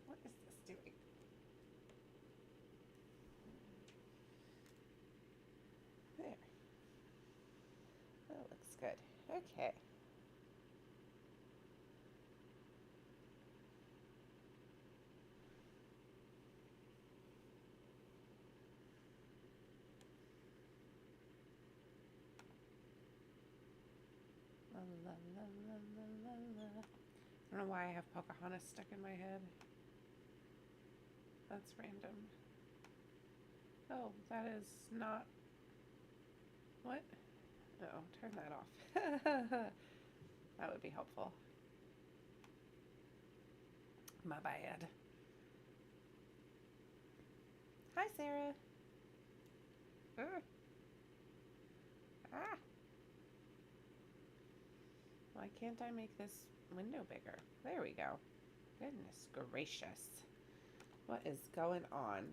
What is this doing? There. That looks good. Okay. La, la, la, la, la, la. I don't know why I have Pocahontas stuck in my head. That's random. Oh, that is not. What? Oh, turn that off. That would be helpful. My bad. Hi, Sarah. Ah. Why can't I make this window bigger? There we go. Goodness gracious. What is going on?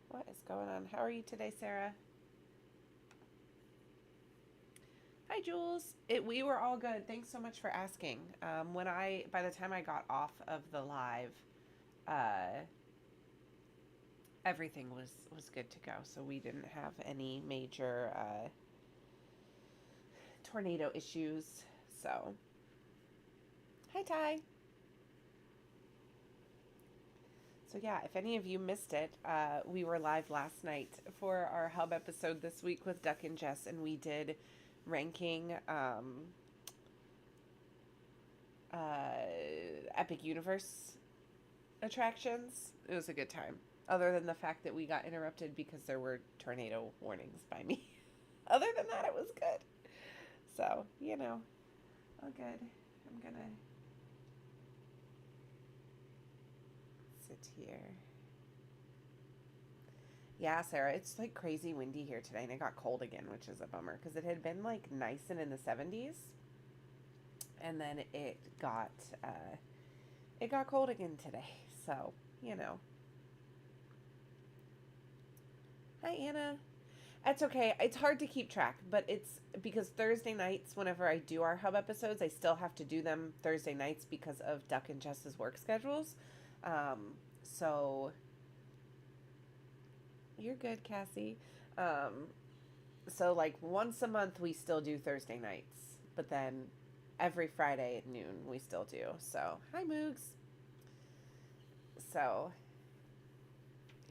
What is going on? How are you today, Sarah? Hi, Jules. We were all good. Thanks so much for asking. By the time I got off of the live, uh, everything was good to go. So we didn't have any major tornado issues. So, hi, Ty. So yeah, if any of you missed it, we were live last night for our hub episode this week with Duck and Jess, and we did ranking Epic Universe attractions. It was a good time. Other than the fact that we got interrupted because there were tornado warnings by me. Other than that, it was good. So, all good. I'm gonna sit here. Yeah, Sarah, it's like crazy windy here today, and it got cold again, which is a bummer because it had been like nice and in the 70s, and then it got cold again today. So, you know. Hi, Anna. It's okay. It's hard to keep track, but it's because Thursday nights, whenever I do our hub episodes, I still have to do them Thursday nights because of Duck and Jess's work schedules. So you're good, Cassie. Um, so like once a month we still do Thursday nights, but then every Friday at noon we still do. So hi, Moogs. So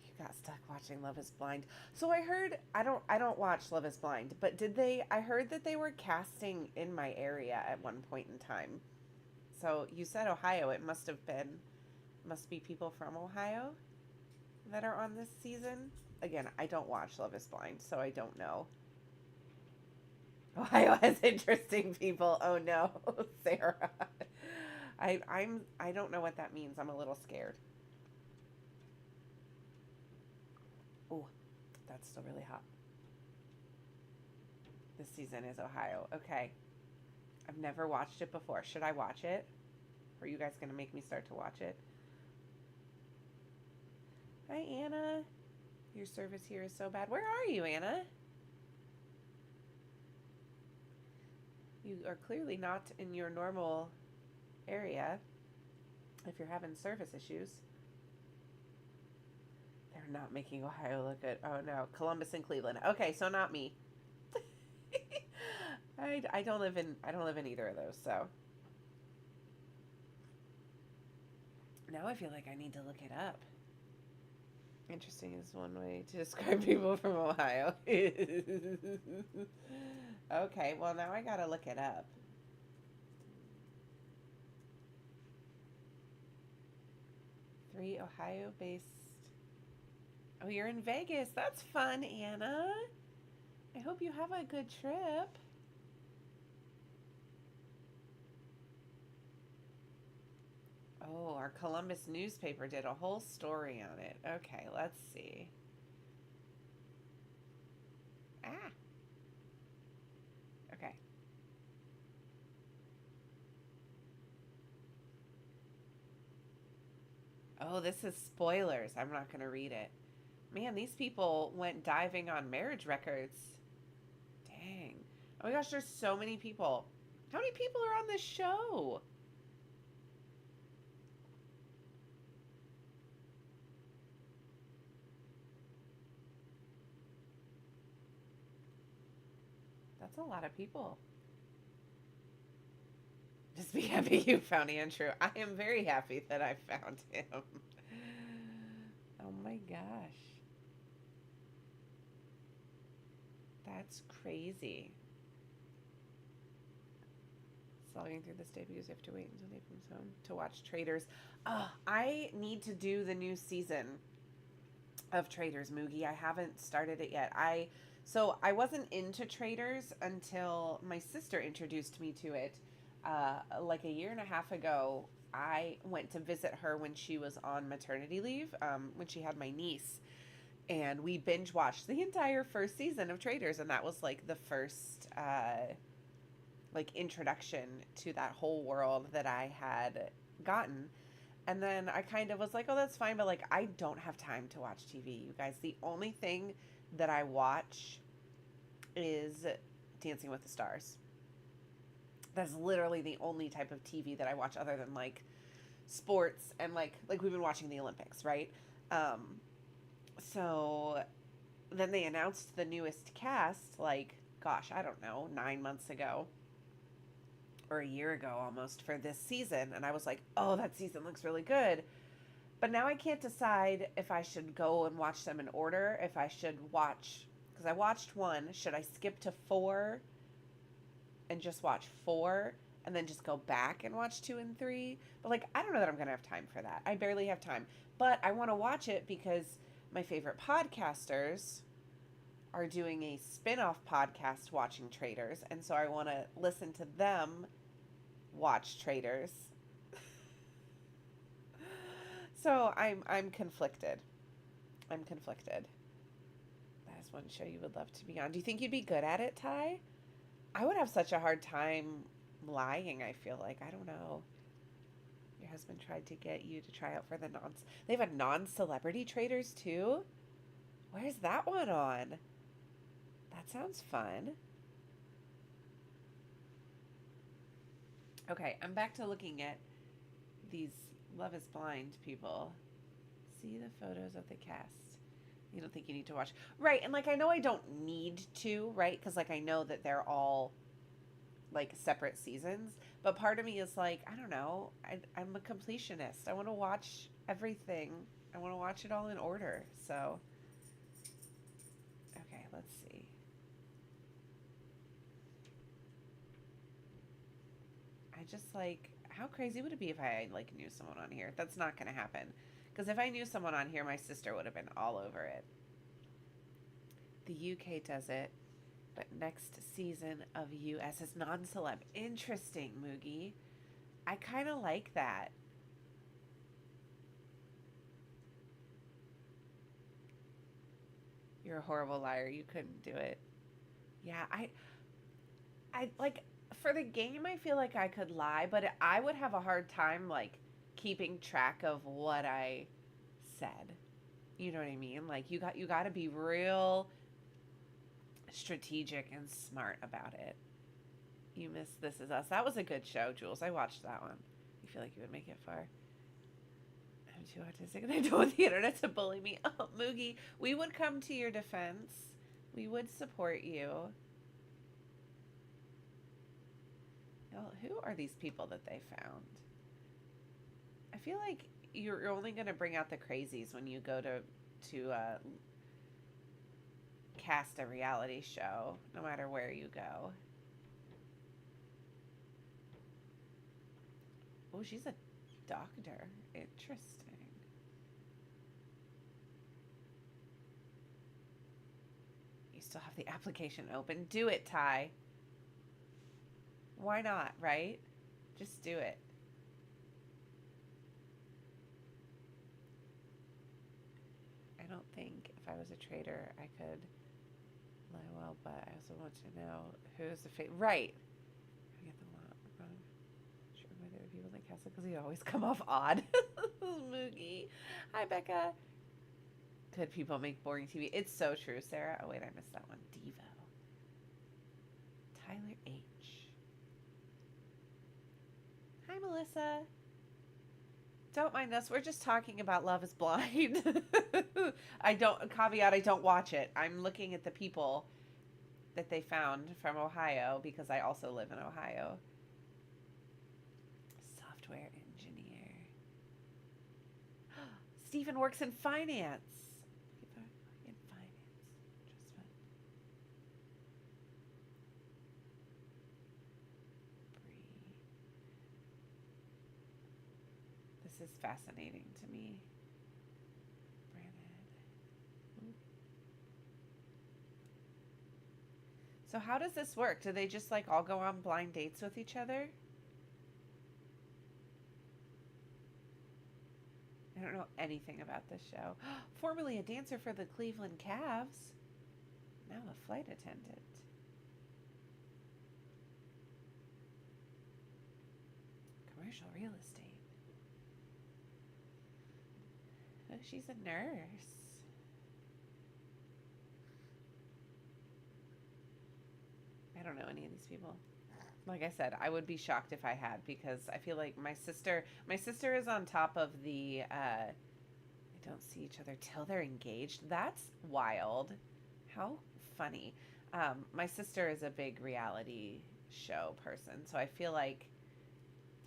you got stuck watching Love Is Blind. So I heard I don't watch Love Is Blind, but I heard that they were casting in my area at one point in time. So you said Ohio, it must be people from Ohio that are on this season. Again, I don't watch Love Is Blind, so I don't know. Ohio has interesting people. Oh no, Sarah. I don't know what that means. I'm a little scared. Oh, that's still really hot. This season is Ohio. Okay. I've never watched it before. Should I watch it? Or are you guys going to make me start to watch it? Hi, Anna. Your service here is so bad. Where are you, Anna? You are clearly not in your normal area if you're having service issues. They're not making Ohio look good. Oh no, Columbus and Cleveland. Okay, so not me. I don't live in either of those. So now I feel like I need to look it up. Interesting is one way to describe people from Ohio. Okay, well now I gotta look it up. 3 Ohio-based. Oh, you're in Vegas. That's fun, Anna. I hope you have a good trip. Oh, our Columbus newspaper did a whole story on it. Okay, let's see. Ah, okay. Oh, this is spoilers. I'm not going to read it. Man, these people went diving on marriage records. Dang. Oh my gosh, there's so many people. How many people are on this show? That's a lot of people. Just be happy you found Andrew. I am very happy that I found him. Oh my gosh. That's crazy. Slogging through this debuts, you have to wait until they comes home to watch Traders. I need to do the new season of Traders, Moogie. I haven't started it yet. I wasn't into Traders until my sister introduced me to it. Like a year and a half ago, I went to visit her when she was on maternity leave, when she had my niece, and we binge watched the entire first season of Traders, and that was like the first like introduction to that whole world that I had gotten. And then I kind of was like, oh, that's fine, but like I don't have time to watch TV, you guys. The only thing that I watch is Dancing with the Stars. That's literally the only type of TV that I watch other than like sports and like we've been watching the Olympics, right? So then they announced the newest cast, like, gosh, I don't know, 9 months ago or a year ago almost for this season. And I was like, oh, that season looks really good. But now I can't decide if I should go and watch them in order, if I should watch, because I watched one, should I skip to four and just watch four and then just go back and watch two and three? But like, I don't know that I'm going to have time for that. I barely have time. But I want to watch it because my favorite podcasters are doing a spin-off podcast watching Traders, and so I want to listen to them watch Traders. So I'm conflicted. I'm conflicted. That is one show you would love to be on. Do you think you'd be good at it, Ty? I would have such a hard time lying, I feel like. I don't know. Your husband tried to get you to try out for the non. They have a non-celebrity Traders too? Where's that one on? That sounds fun. Okay, I'm back to looking at these Love is Blind people. See the photos of the cast. You don't think you need to watch. Right, and like I know I don't need to, right? Because like I know that they're all like separate seasons. But part of me is like, I don't know. I'm a completionist. I want to watch everything. I want to watch it all in order. So, okay, let's see. I just like, how crazy would it be if I like knew someone on here? That's not going to happen. Because if I knew someone on here, my sister would have been all over it. The UK does it, but next season of US is non-celeb. Interesting, Moogie. I kind of like that. You're a horrible liar. You couldn't do it. Yeah, I like for the game. I feel like I could lie, but I would have a hard time like keeping track of what I said. You know what I mean? Like you got to be real strategic and smart about it. You missed This Is Us. That was a good show, Jules. I watched that one. You feel like you would make it far. I'm too autistic and I don't want the internet to bully me. Oh, Moogie, we would come to your defense. We would support you. Well, who are these people that they found? I feel like you're only going to bring out the crazies when you go to cast a reality show, no matter where you go. Oh, she's a doctor. Interesting. You still have the application open. Do it, Ty. Why not, right? Just do it. I don't think if I was a trader, I could lie well, but I also want to know who's the fate. Right. I get the wrong. Sure, why there are people in the castle because you always come off odd. Moogie. Hi, Becca. Good people make boring TV. It's so true, Sarah. Oh, wait, I missed that one. Devo. Tyler H. Melissa. Don't mind us. We're just talking about Love is Blind. I don't watch it. I'm looking at the people that they found from Ohio because I also live in Ohio. Software engineer. Stephen works in finance. In finance. Just fun. Bree. This is fascinating to me. Brandon. So how does this work? Do they just like all go on blind dates with each other? I don't know anything about this show. Formerly a dancer for the Cleveland Cavs. Now a flight attendant. Commercial real estate. Oh, she's a nurse. I don't know any of these people. Like I said, I would be shocked if I had because I feel like my sister is on top of the they don't see each other till they're engaged. That's wild. How funny. My sister is a big reality show person, so I feel like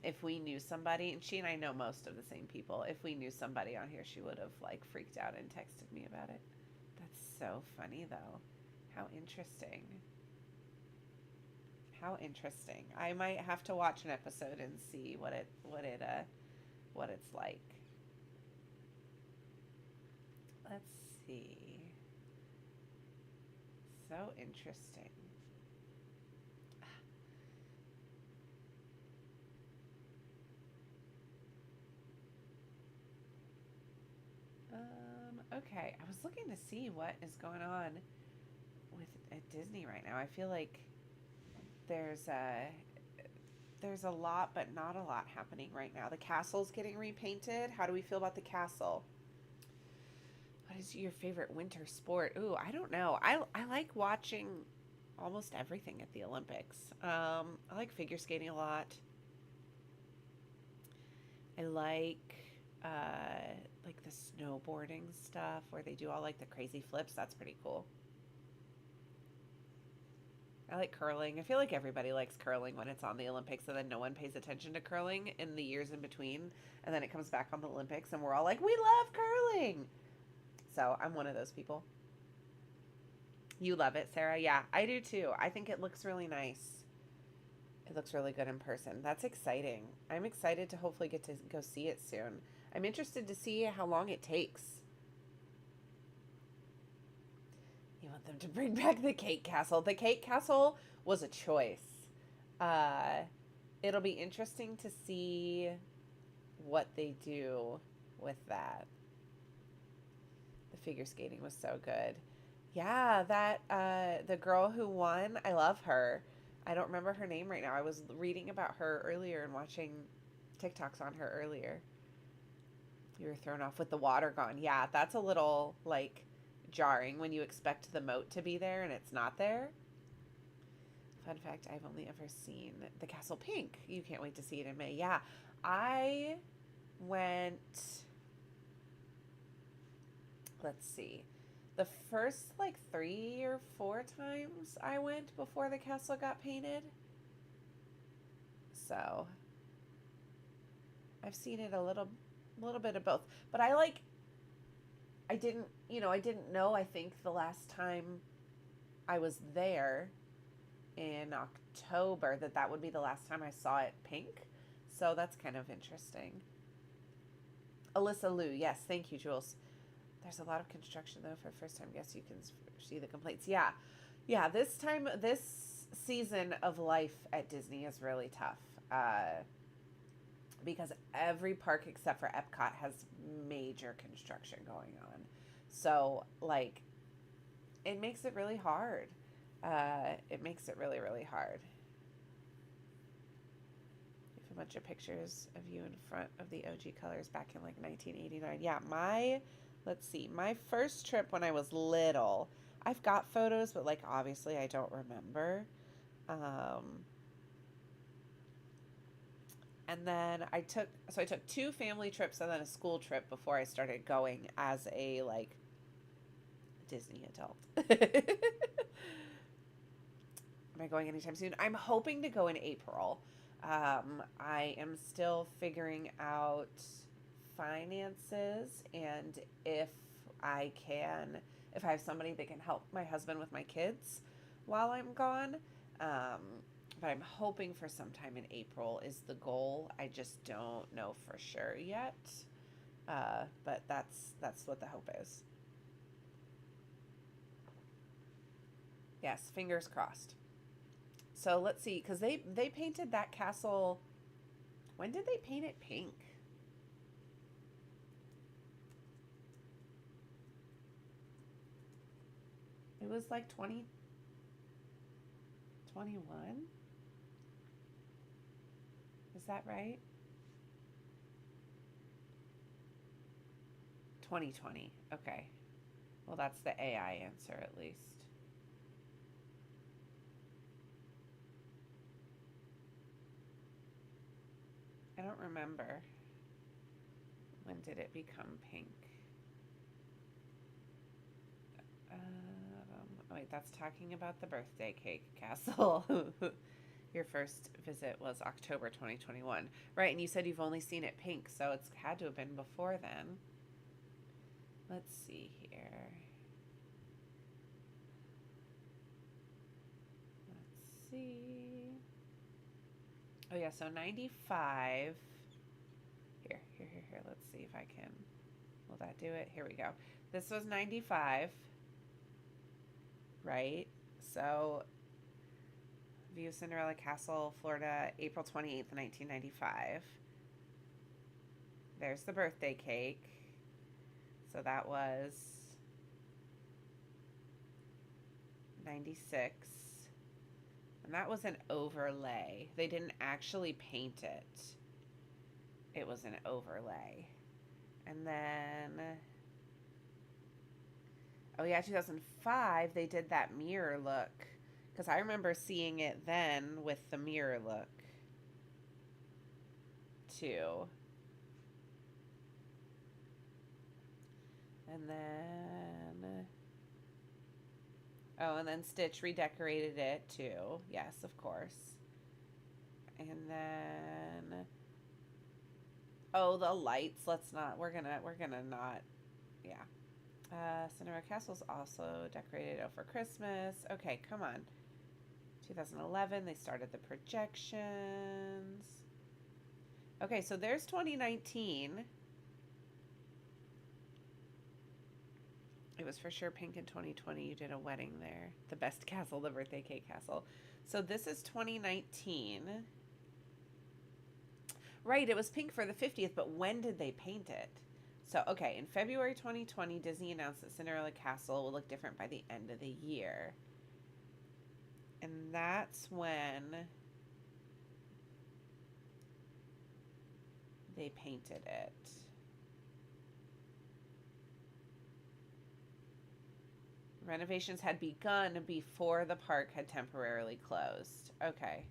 if we knew somebody, and she and I know most of the same people, if we knew somebody on here, she would have like freaked out and texted me about it. That's so funny though. How interesting. How interesting. I might have to watch an episode and see what it's like. Let's see. So interesting. Okay. I was looking to see what is going on with at Disney right now. I feel like there's a lot, but not a lot happening right now. The castle's getting repainted. How do we feel about the castle? What is your favorite winter sport? Ooh, I don't know. I like watching almost everything at the Olympics. I like figure skating a lot. I like the snowboarding stuff where they do all like the crazy flips. That's pretty cool. I like curling. I feel like everybody likes curling when it's on the Olympics, and then no one pays attention to curling in the years in between, and then it comes back on the Olympics, and we're all like, we love curling. So I'm one of those people. You love it, Sarah? Yeah, I do too. I think it looks really nice. It looks really good in person. That's exciting. I'm excited to hopefully get to go see it soon. I'm interested to see how long it takes. You want them to bring back the cake castle. The cake castle was a choice. Uh, it'll be interesting to see what they do with that. The figure skating was so good. Yeah, that the girl who won, I love her. I don't remember her name right now. I was reading about her earlier and watching TikToks on her earlier. You were thrown off with the water gone. Yeah, that's a little like jarring when you expect the moat to be there and it's not there. Fun fact, I've only ever seen the Castle Pink. You can't wait to see it in May. Yeah, I went, let's see, the first like 3 or 4 times I went before the castle got painted. So I've seen it a little bit of both. But I didn't know, I think the last time I was there in October that would be the last time I saw it pink. So that's kind of interesting. Alyssa Liu, yes, thank you, Jules. There's a lot of construction though for first time guests. You can see the complaints. Yeah, yeah. This season of life at Disney is really tough because every park except for Epcot has major construction going on. So like, it makes it really hard. It makes it really, really hard. We have a bunch of pictures of you in front of the OG colors back in like 1989. Yeah, let's see, my first trip when I was little, I've got photos, but like obviously I don't remember. And then I took two family trips and then a school trip before I started going as a like Disney adult. Am I going anytime soon? I'm hoping to go in April. I am still figuring out finances and I can, if I have somebody that can help my husband with my kids while I'm gone. Um, but I'm hoping for sometime in April is the goal. I just don't know for sure yet. But that's what the hope is. Yes, fingers crossed. So let's see, because they painted that castle. When did they paint it pink? It was like 2021. Is that right? 2020. Okay. Well, that's the AI answer at least. I don't remember. When did it become pink? Wait, that's talking about the birthday cake castle. Your first visit was October 2021. Right, and you said you've only seen it pink, so it's had to have been before then. Let's see here. Let's see. Oh, yeah, so 95. Here. Let's see if I can. Will that do it? Here we go. This was 95, right? So, View Cinderella Castle, Florida, April 28th, 1995. There's the birthday cake. So that was 96. And that was an overlay. They didn't actually paint it. It was an overlay. And then, oh yeah, 2005, they did that mirror look. Because I remember seeing it then with the mirror look, too. And then, oh, and then Stitch redecorated it, too. Yes, of course. And then, oh, the lights. We're gonna not, yeah. Cinderella Castle's also decorated for Christmas. Okay, come on. 2011, they started the projections. Okay, so there's 2019. It was for sure pink in 2020. You did a wedding there. The best castle, the birthday cake castle. So this is 2019. Right, it was pink for the 50th, but when did they paint it? So, okay, in February 2020, Disney announced that Cinderella Castle will look different by the end of the year. And that's when they painted it. Renovations had begun before the park had temporarily closed. Okay.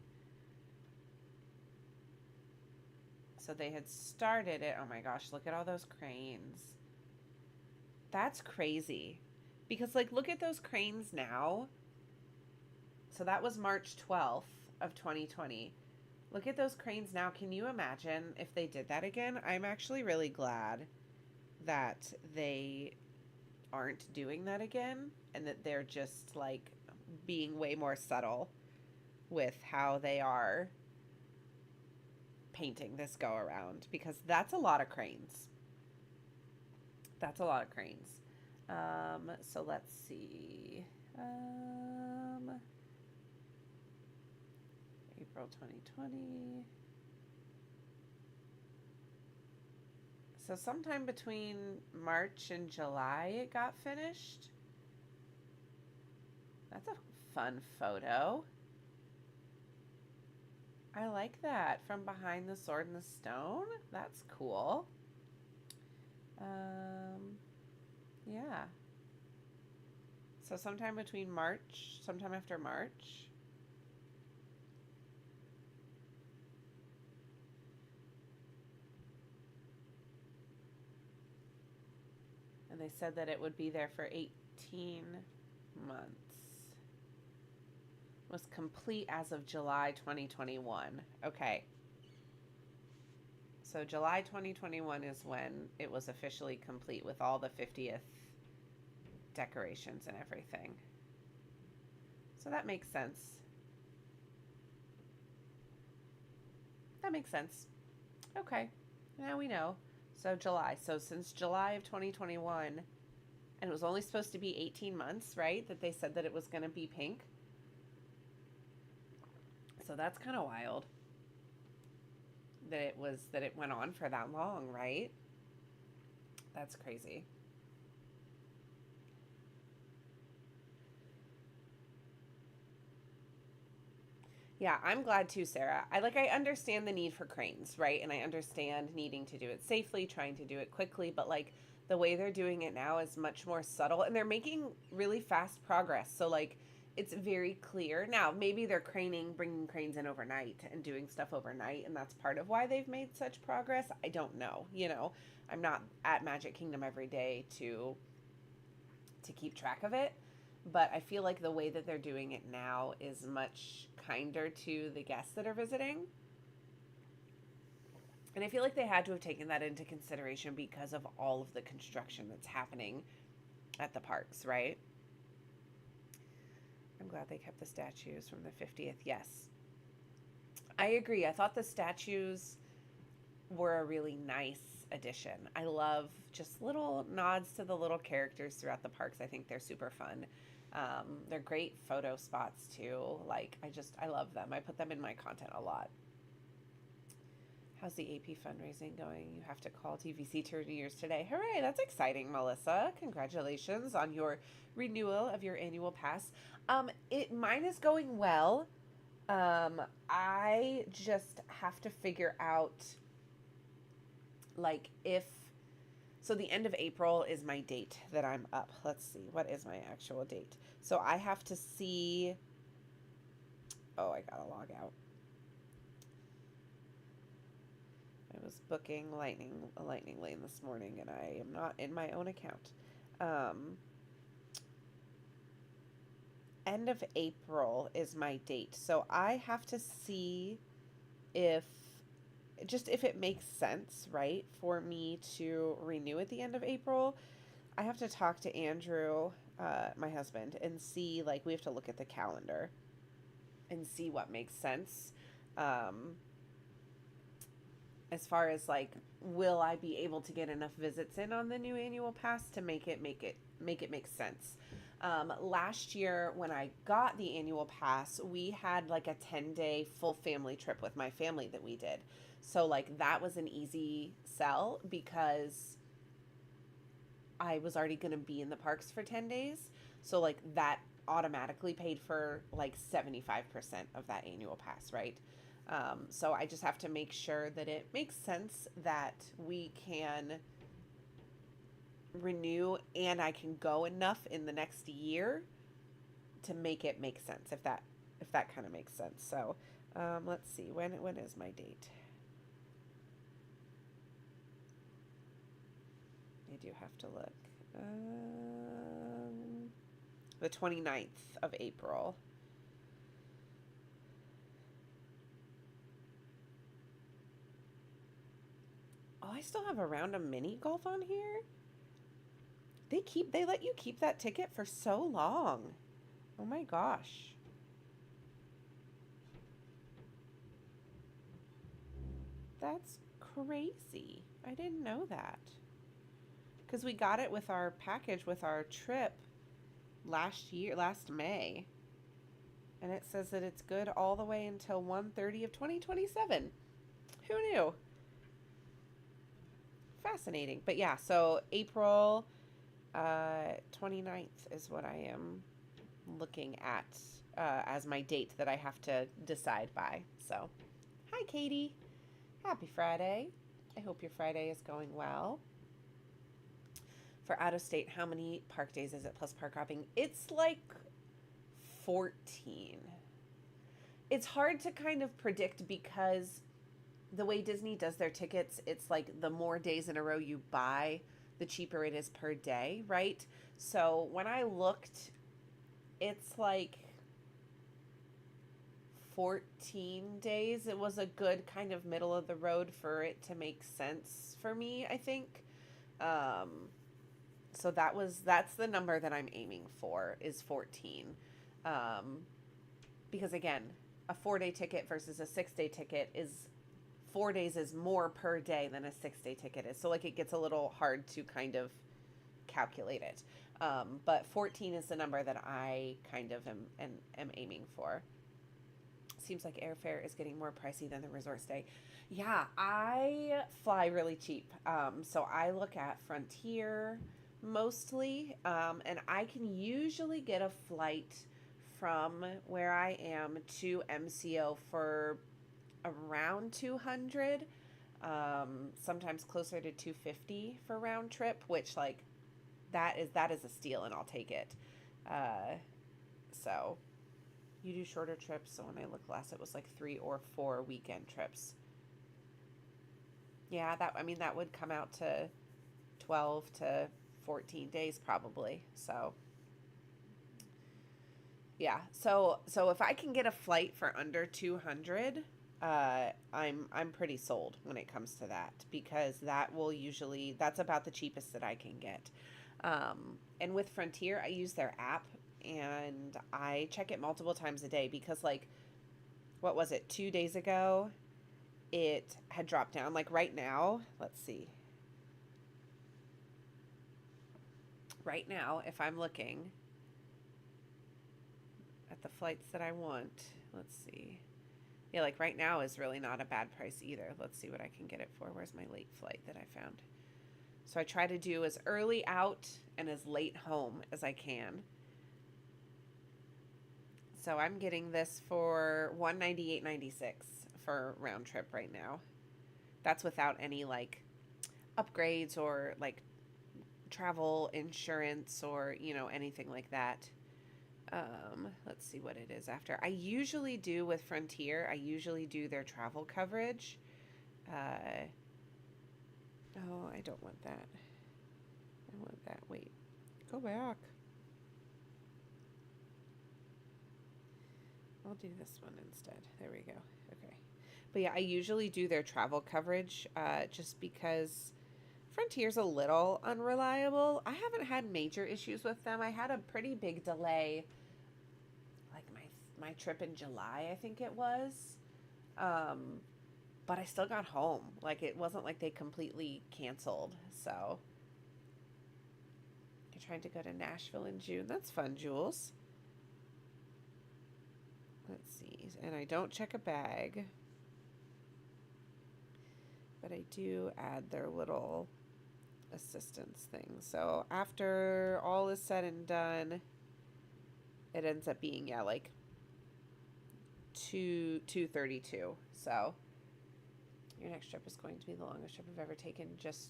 So they had started it. Oh my gosh, look at all those cranes. That's crazy. Because, like, look at those cranes now. So that was March 12th of 2020. Look at those cranes now. Can you imagine if they did that again? I'm actually really glad that they aren't doing that again and that they're just, like, being way more subtle with how they are painting this go around, because that's a lot of cranes. That's a lot of cranes. So let's see. April 2020. So sometime between March and July it got finished. That's a fun photo. I like that. From behind the sword and the stone. That's cool. Yeah. So sometime between March, sometime after March. And they said that it would be there for 18 months. Was complete as of July 2021. Okay. So July 2021 is when it was officially complete with all the 50th decorations and everything. So that makes sense. That makes sense. Okay. Now we know. So July. So since July of 2021, and it was only supposed to be 18 months, right? That they said that it was going to be pink. So that's kind of wild. That it went on for that long, right? That's crazy. Yeah, I'm glad too, Sarah. I understand the need for cranes, right? And I understand needing to do it safely, trying to do it quickly, but like the way they're doing it now is much more subtle and they're making really fast progress. So like it's very clear. Now, maybe they're bringing cranes in overnight and doing stuff overnight, and that's part of why they've made such progress. I don't know. I'm not at Magic Kingdom every day to keep track of it, but I feel like the way that they're doing it now is much kinder to the guests that are visiting. And I feel like they had to have taken that into consideration because of all of the construction that's happening at the parks, right? I'm glad they kept the statues from the 50th. Yes. I agree. I thought the statues were a really nice addition. I love just little nods to the little characters throughout the parks. I think they're super fun. They're great photo spots too. I love them. I put them in my content a lot. How's the AP fundraising going? You have to call TVC 30 years today. Hooray, that's exciting, Melissa. Congratulations on your renewal of your annual pass. Mine is going well. I just have to figure out if so the end of April is my date that I'm up. Let's see, what is my actual date? So I have to see. Oh, I gotta log out. I was booking a lightning lane this morning, and I am not in my own account. End of April is my date, so I have to see if it makes sense, right, for me to renew at the end of April. I have to talk to Andrew, my husband, and see, we have to look at the calendar and see what makes sense. As far as will I be able to get enough visits in on the new annual pass to make it make sense? Last year when I got the annual pass, we had a 10-day full family trip with my family that we did. So that was an easy sell because I was already going to be in the parks for 10 days. So that automatically paid for 75% of that annual pass, right? So I just have to make sure that it makes sense that we can renew and I can go enough in the next year to make it make sense, if that kind of makes sense. So let's see, when is my date? I do have to look. The 29th of April. Oh, I still have a round of mini golf on here. They let you keep that ticket for so long. Oh my gosh. That's crazy. I didn't know that. Because we got it with our package with our trip last May. And it says that it's good all the way until 1/30 of 2027. Who knew? Fascinating. But yeah, so April 29th is what I am looking at as my date that I have to decide by. So, hi, Katie. Happy Friday. I hope your Friday is going well. For out of state, how many park days is it plus park hopping? It's 14. It's hard to kind of predict because the way Disney does their tickets, it's the more days in a row you buy, the cheaper it is per day, right? So when I looked, it's like 14 days. It was a good kind of middle of the road for it to make sense for me, I think. Um, so that's the number that I'm aiming for is 14. Um, because again, a 4-day ticket versus a 6-day ticket is 4 days is more per day than a 6-day ticket is. So like it gets a little hard to kind of calculate it. But 14 is the number that I kind of am aiming for. Seems like airfare is getting more pricey than the resort stay. Yeah, I fly really cheap. So I look at Frontier mostly, and I can usually get a flight from where I am to MCO for around 200, sometimes closer to 250 for round trip, which like that is a steal, and I'll take it. Uh, so you do shorter trips. So when I looked last, it was like 3 or 4 weekend trips. Yeah, that would come out to 12 to 14 days probably. So yeah, so if I can get a flight for under 200, I'm pretty sold when it comes to that, because that's about the cheapest that I can get. And with Frontier, I use their app, and I check it multiple times a day because, like, what was it, 2 days ago, it had dropped down. Like right now, let's see. Right now, if I'm looking at the flights that I want, let's see. Yeah, like right now is really not a bad price either. Let's see what I can get it for. Where's my late flight that I found? So I try to do as early out and as late home as I can. So I'm getting this for $198.96 for round trip right now. That's without any like upgrades or like travel insurance or, anything like that. Let's see what it is after. I usually do with Frontier, I usually do their travel coverage. Oh, I don't want that. I want that. Wait, go back. I'll do this one instead. There we go. Okay. But yeah, I usually do their travel coverage just because Frontier's a little unreliable. I haven't had major issues with them. I had a pretty big delay, like my trip in July, I think it was. But I still got home. Like it wasn't like they completely canceled. So you're trying to go to Nashville in June. That's fun, Jules. Let's see. And I don't check a bag, but I do add their little assistance thing. So after all is said and done, it ends up being, yeah, like 232. So your next trip is going to be the longest trip I've ever taken just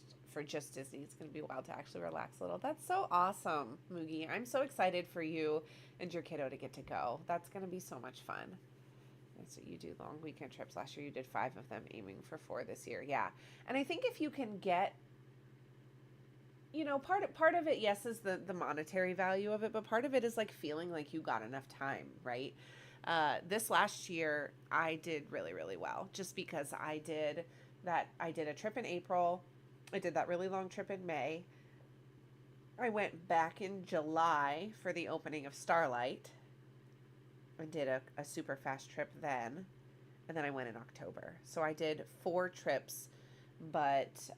Disney. It's going to be wild to actually relax a little. That's so awesome, Moogie. I'm so excited for you and your kiddo to get to go. That's going to be so much fun. So you do long weekend trips. Last year you did 5 of them, aiming for 4 this year. Yeah. And I think if you can get, part of it, yes, is the monetary value of it, but part of it is like feeling like you got enough time, right? This last year I did really, really well just because I did a trip in April. I did that really long trip in May. I went back in July for the opening of Starlight. I did a super fast trip then, and then I went in October. So I did 4 trips, but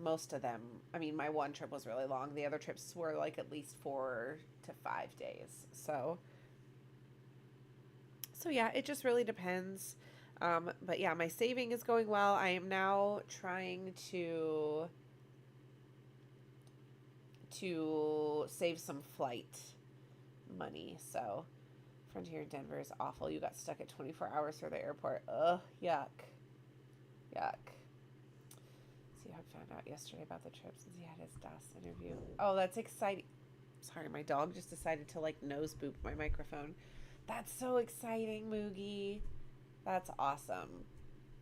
most of them, I mean, my one trip was really long. The other trips were like at least 4 to 5 days. So yeah, it just really depends. But yeah, my saving is going well. I am now trying to save some flight money. So Frontier Denver is awful. You got stuck at 24 hours for the airport. Ugh, yuck. See, I found out yesterday about the trip since he had his DAS interview. Oh, that's exciting. Sorry, my dog just decided to like nose boop my microphone. That's so exciting, Moogie. That's awesome.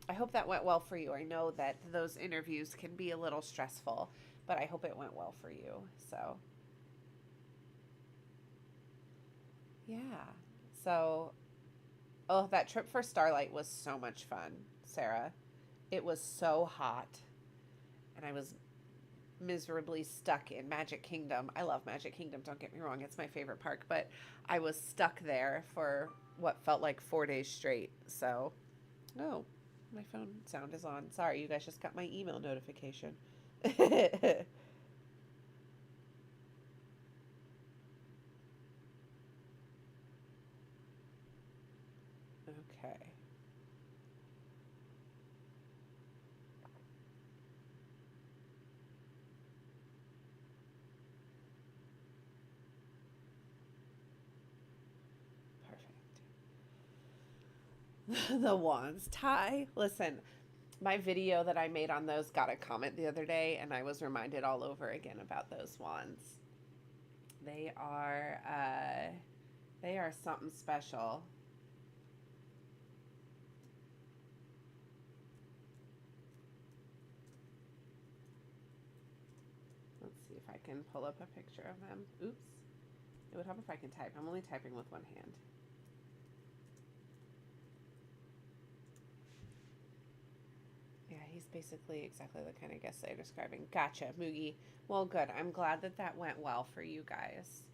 I hope that went well for you. I know that those interviews can be a little stressful, but I hope it went well for you. So, yeah. So, oh, that trip for Starlight was so much fun, Sarah. It was so hot, and I was miserably stuck in Magic Kingdom. I love Magic Kingdom, don't get me wrong, it's my favorite park, but I was stuck there for what felt like 4 days straight. So, oh, my phone sound is on. Sorry, you guys just got my email notification. Okay. Perfect. The wands tie. Listen, my video that I made on those got a comment the other day, and I was reminded all over again about those wands. They are they are something special. Let's see if I can pull up a picture of them. Oops. It would help if I can type. I'm only typing with one hand. Yeah, he's basically exactly the kind of guest they're describing. Gotcha, Moogie. Well, good. I'm glad that that went well for you guys.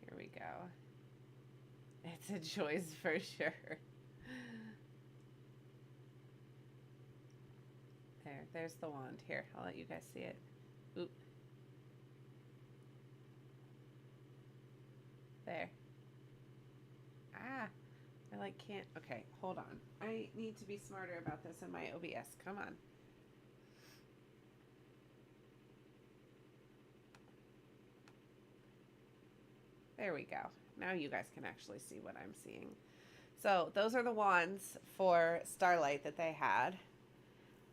Here we go. It's a choice for sure. There's the wand. Here, I'll let you guys see it. Oop. There. Ah, I like can't. Okay, hold on. I need to be smarter about this in my OBS. Come on. There we go. Now you guys can actually see what I'm seeing. So those are the wands for Starlight that they had.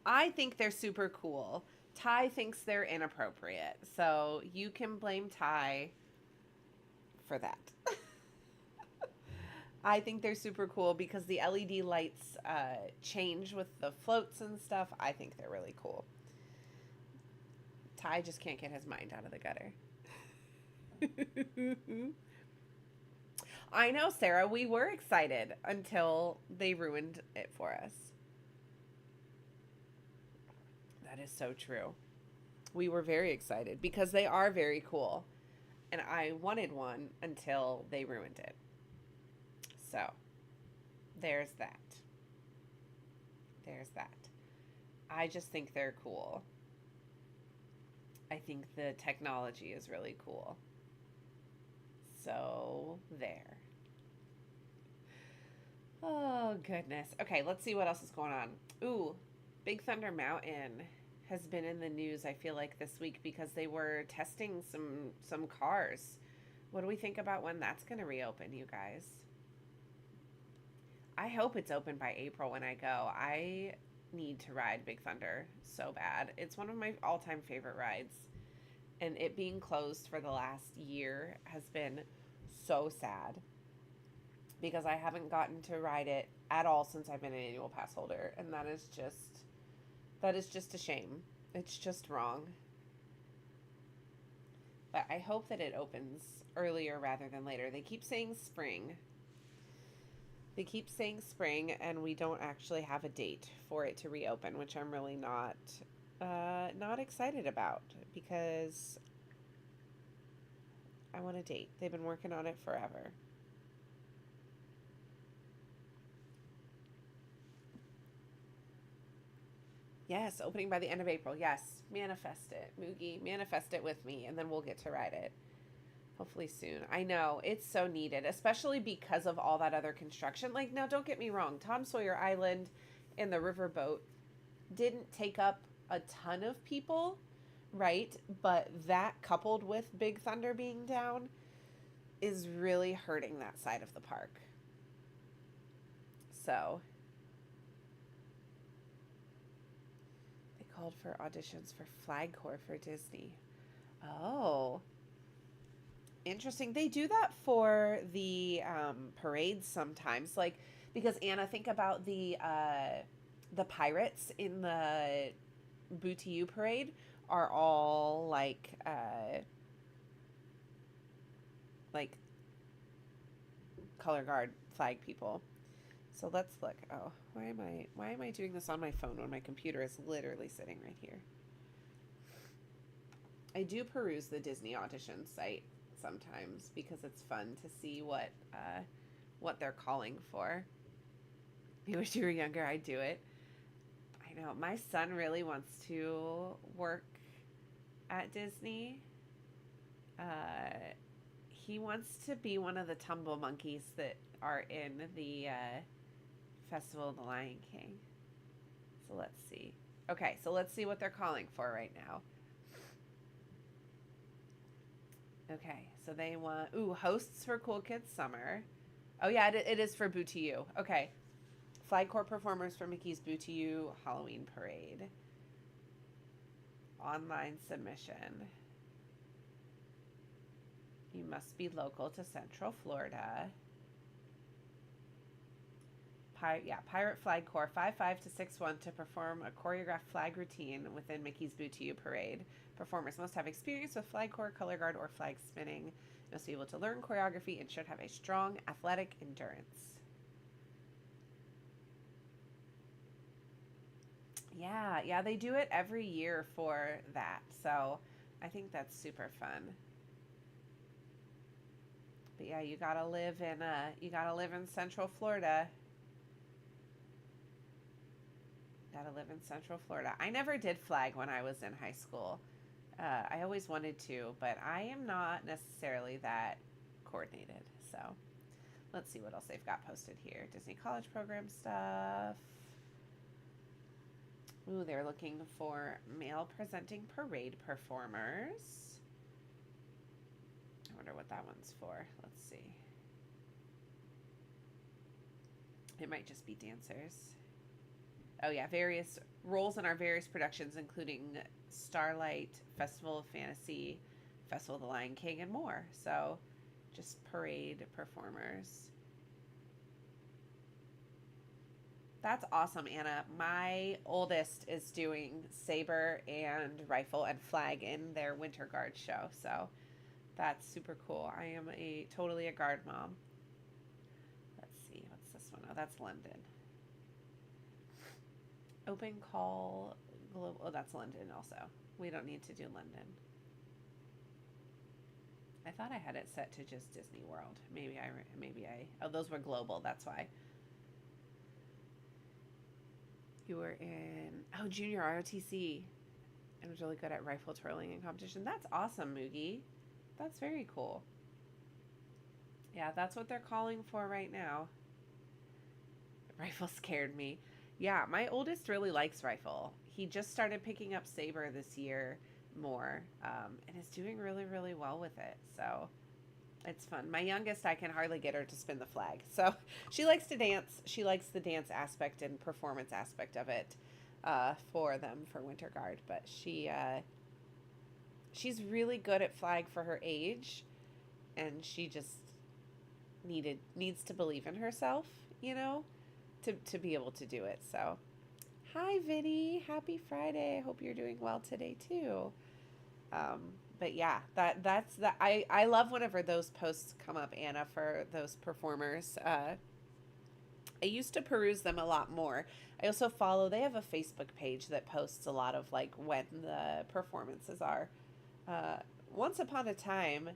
I think they're super cool. Ty thinks they're inappropriate. So you can blame Ty for that. I think they're super cool because the LED lights change with the floats and stuff. I think they're really cool. Ty just can't get his mind out of the gutter. I know, Sarah. We were excited until they ruined it for us. That is so true. We were very excited because they are very cool. And I wanted one until they ruined it. So, there's that. There's that. I just think they're cool. I think the technology is really cool. So, there. Oh, goodness. Okay, let's see what else is going on. Ooh, Big Thunder Mountain has been in the news, I feel like, this week because they were testing some cars. What do we think about when that's going to reopen, you guys? I hope it's open by April when I go. I need to ride Big Thunder so bad. It's one of my all-time favorite rides. And it being closed for the last year has been so sad because I haven't gotten to ride it at all since I've been an annual pass holder, and that is just a shame. It's just wrong. But I hope that it opens earlier rather than later. They keep saying spring. They keep saying spring, and we don't actually have a date for it to reopen, which I'm really not excited about because I want a date. They've been working on it forever. Yes, opening by the end of April. Yes, manifest it, Moogie. Manifest it with me, and then we'll get to ride it. Hopefully soon. I know, it's so needed, especially because of all that other construction. Like, now, don't get me wrong. Tom Sawyer Island and the riverboat didn't take up a ton of people, right? But that coupled with Big Thunder being down is really hurting that side of the park. So they called for auditions for Flag Corps for Disney. Oh, interesting. They do that for the parades sometimes. Like, Because Anna, think about the pirates in the Booty parade are all like color guard flag people. So let's look. Oh, why am I doing this on my phone when my computer is literally sitting right here? I do peruse the Disney audition site sometimes because it's fun to see what they're calling for. I wish you were younger. I'd do it. I know my son really wants to work at Disney. He wants to be one of the tumble monkeys that are in the Festival of the Lion King. So let's see. Okay, so let's see what they're calling for right now. Okay, so they want hosts for Cool Kids Summer. Oh yeah, it is for Boo to You. Okay, Flag Corps performers for Mickey's Boo to You Halloween Parade. Online submission. You must be local to Central Florida. Pirate Flag Corps 5-5 to 6-1 to perform a choreographed flag routine within Mickey's Boo to You Parade. Performers must have experience with Flag Corps, color guard, or flag spinning. Must be able to learn choreography and should have a strong athletic endurance. Yeah, they do it every year for that. So I think that's super fun. But yeah, you gotta live in Central Florida. Gotta live in Central Florida. I never did flag when I was in high school. I always wanted to, but I am not necessarily that coordinated. So let's see what else they've got posted here. Disney College Program stuff. Ooh, they're looking for male presenting parade performers. I wonder what that one's for. Let's see. It might just be dancers. Oh yeah, various roles in our various productions, including Starlight, Festival of Fantasy, Festival of the Lion King, and more. So just parade performers. That's awesome, Anna. My oldest is doing saber and rifle and flag in their Winter Guard show. So that's super cool. I am totally a guard mom. Let's see, what's this one? Oh, that's London. Open call global. Oh, that's London also. We don't need to do London. I thought I had it set to just Disney World. Maybe I. Oh, those were global. That's why. You were in junior ROTC. I was really good at rifle twirling in competition. That's awesome, Moogie. That's very cool. Yeah, that's what they're calling for right now. Rifle scared me. Yeah, my oldest really likes rifle. He just started picking up saber this year more and is doing really, really well with it. So it's fun. My youngest, I can hardly get her to spin the flag. So she likes to dance. She likes the dance aspect and performance aspect of it for them for Winter Guard. But she's really good at flag for her age, and she just needs to believe in herself, to be able to do it. So, hi, Vinny. Happy Friday. I hope you're doing well today, too. But yeah, that's the I love whenever those posts come up, Anna, for those performers. I used to peruse them a lot more. I also they have a Facebook page that posts a lot of like when the performances are. Once upon a time,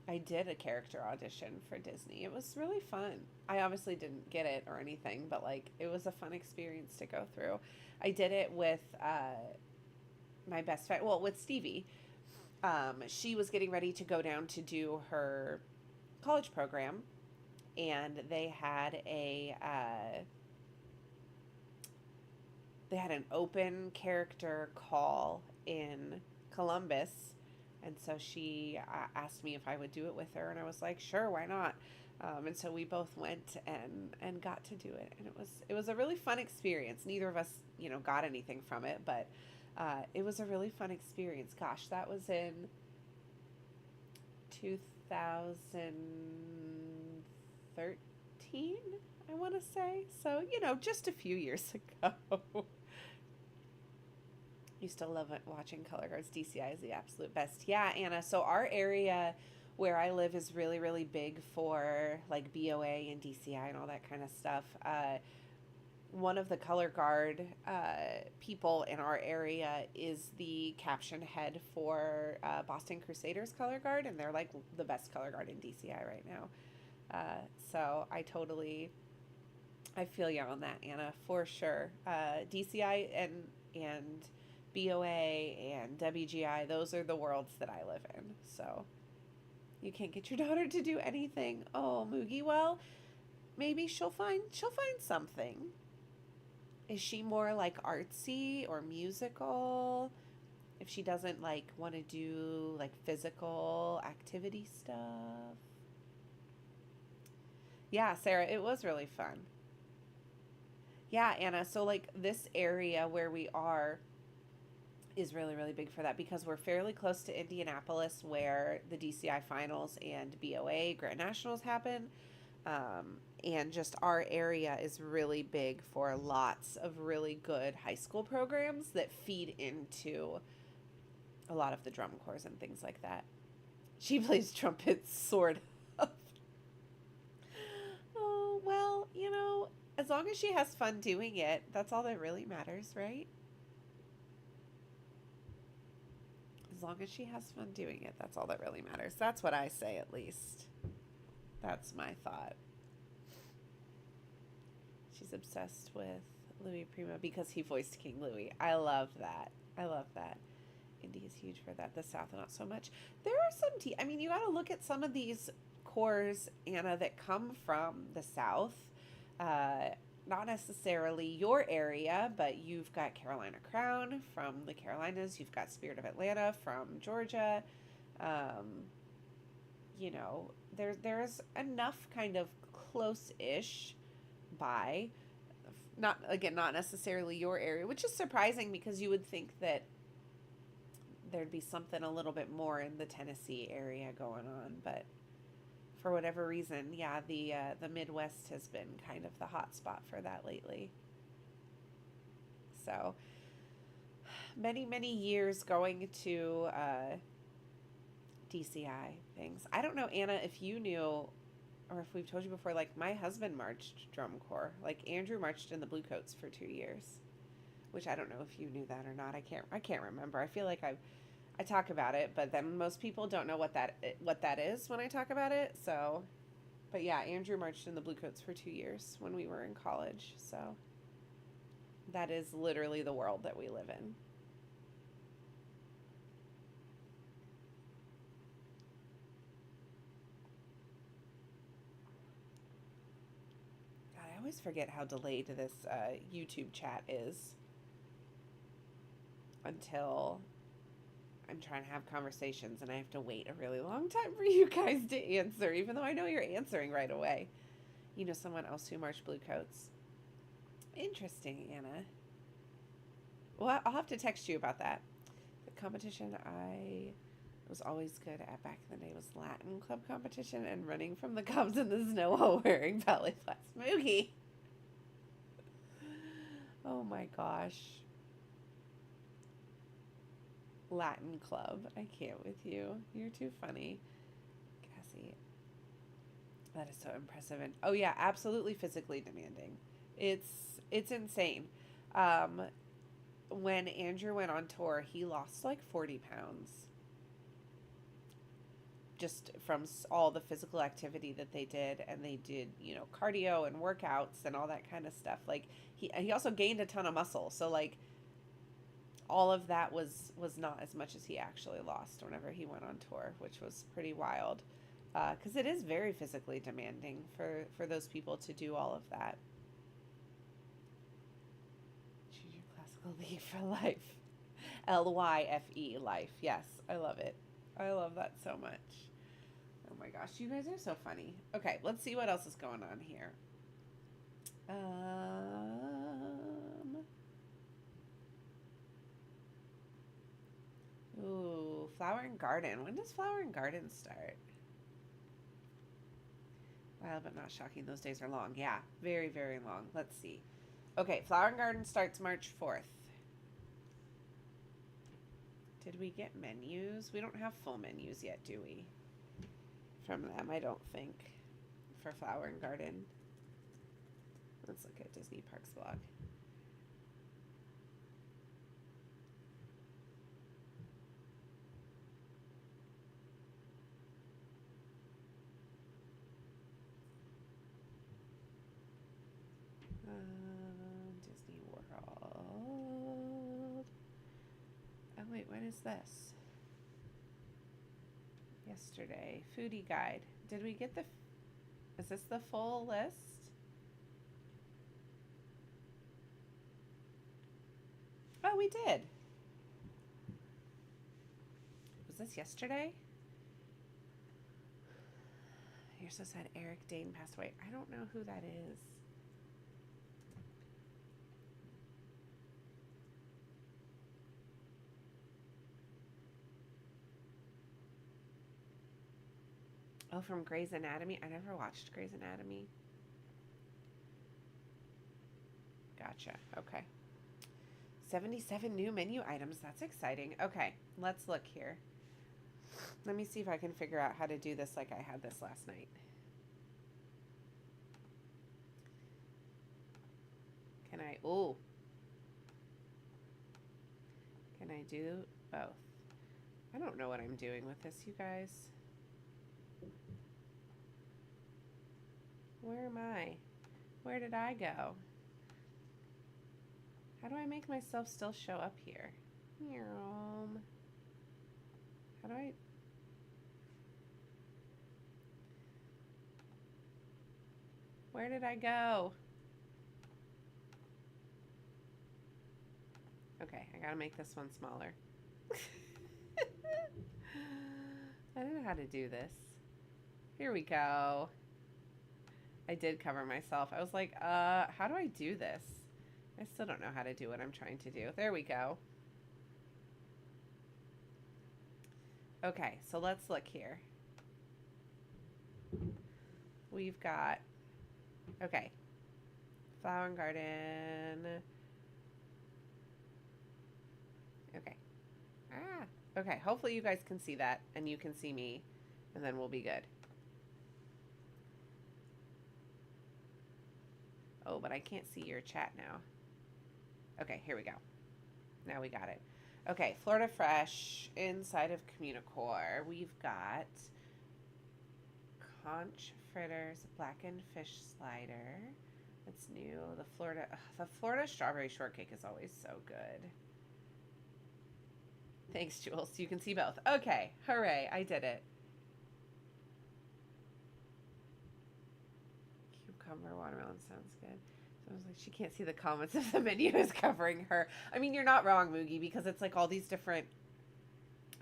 I did a character audition for Disney. It was really fun. I obviously didn't get it or anything, but like it was a fun experience to go through. I did it with my best friend, well, with Stevie. She was getting ready to go down to do her college program, and they had an open character call in Columbus, and so she asked me if I would do it with her, and I was like, sure, why not? And so we both went and got to do it, and it was a really fun experience. Neither of us, got anything from it, but it was a really fun experience. Gosh, that was in 2013, I want to say. So, just a few years ago. Used to love it, watching color guards. DCI is the absolute best. Yeah, Anna. So our area where I live is really, really big for like BOA and DCI and all that kind of stuff. One of the color guard people in our area is the caption head for Boston Crusaders color guard, and they're like the best color guard in DCI right now. So I feel you on that, Anna, for sure. DCI and BOA and WGI, those are the worlds that I live in. So you can't get your daughter to do anything. Oh, Moogie, well, maybe she'll find something. Is she more like artsy or musical? If she doesn't like want to do like physical activity stuff. Yeah, Sarah, it was really fun. Yeah, Anna, so like this area where we are is really, really big for that because we're fairly close to Indianapolis where the DCI finals and BOA Grand Nationals happen. And just our area is really big for lots of really good high school programs that feed into a lot of the drum corps and things like that. She plays trumpet, sort of. Oh, well, as long as she has fun doing it, that's all that really matters, right? As long as she has fun doing it, that's all that really matters. That's what I say, at least. That's my thought. She's obsessed with Louis Prima because he voiced King Louis. I love that. I love that. Indy is huge for that. The South, not so much. There are some I mean, you got to look at some of these corps, Anna, that come from the South. Uh, Not necessarily your area, but you've got Carolina Crown from the Carolinas. You've got Spirit of Atlanta from Georgia. Um, there's enough kind of close-ish by, not necessarily your area, which is surprising because you would think that there'd be something a little bit more in the Tennessee area going on, but for whatever reason, yeah, the Midwest has been kind of the hot spot for that lately. So many, many years going to DCI things. I don't know, Anna, if you knew or if we've told you before, like my husband marched drum corps. Like Andrew marched in the Bluecoats for 2 years, which I don't know if you knew that or not. I can't remember. I feel like I talk about it, but then most people don't know what that is when I talk about it. So, but yeah, Andrew marched in the Bluecoats for 2 years when we were in college. So that is literally the world that we live in. God, I always forget how delayed this YouTube chat is until I'm trying to have conversations and I have to wait a really long time for you guys to answer, even though I know you're answering right away. You know someone else who marched Bluecoats? Interesting, Anna. Well, I'll have to text you about that. The competition I was always good at back in the day was Latin club competition and running from the cubs in the snow while wearing ballet flats. Moogie! Oh my gosh. Latin club. I can't with you. You're too funny. Cassie. That is so impressive. And oh yeah, absolutely physically demanding. It's insane. Um, when Andrew went on tour, he lost like 40 pounds just from all the physical activity that they did, and they did, cardio and workouts and all that kind of stuff. Like he also gained a ton of muscle. So like all of that was not as much as he actually lost whenever he went on tour, which was pretty wild. Because it is very physically demanding for those people to do all of that. Choose your classical league for life. LYFE, life. Yes, I love it. I love that so much. Oh my gosh, you guys are so funny. Okay, let's see what else is going on here. Ooh, Flower and Garden. When does Flower and Garden start? Wild but not shocking. Those days are long. Yeah, very, very long. Let's see. Okay, Flower and Garden starts March 4th. Did we get menus? We don't have full menus yet, do we? From them, I don't think. For Flower and Garden. Let's look at Disney Parks blog. Disney World. Oh wait, when is this? Yesterday. Foodie guide. Did we get the... Is this the full list? Oh, we did. Was this yesterday? You're so sad Eric Dane passed away. I don't know who that is. Oh, from Grey's Anatomy? I never watched Grey's Anatomy. Gotcha. Okay. 77 new menu items. That's exciting. Okay, let's look here. Let me see if I can figure out how to do this like I had this last night. Can I... Ooh. Can I do both? I don't know what I'm doing with this, you guys. Where am I? Where did I go? How do I make myself still show up here? How do I... Where did I go? Okay, I gotta make this one smaller. I don't know how to do this. Here we go. I did cover myself. I was like, how do I do this? I still don't know how to do what I'm trying to do. There we go. Okay, so let's look here. We've got, okay, Flower and Garden. Okay. Okay, hopefully you guys can see that and you can see me and then we'll be good. Oh, but I can't see your chat now. Okay, here we go. Now we got it. Okay, Florida Fresh inside of Communicore. We've got conch fritters, blackened fish slider. That's new. The Florida strawberry shortcake is always so good. Thanks, Jules. You can see both. Okay, hooray, I did it. Cucumber watermelon sounds good. So I was like, she can't see the comments if the menu is covering her. I mean, you're not wrong, Moogie, because it's like all these different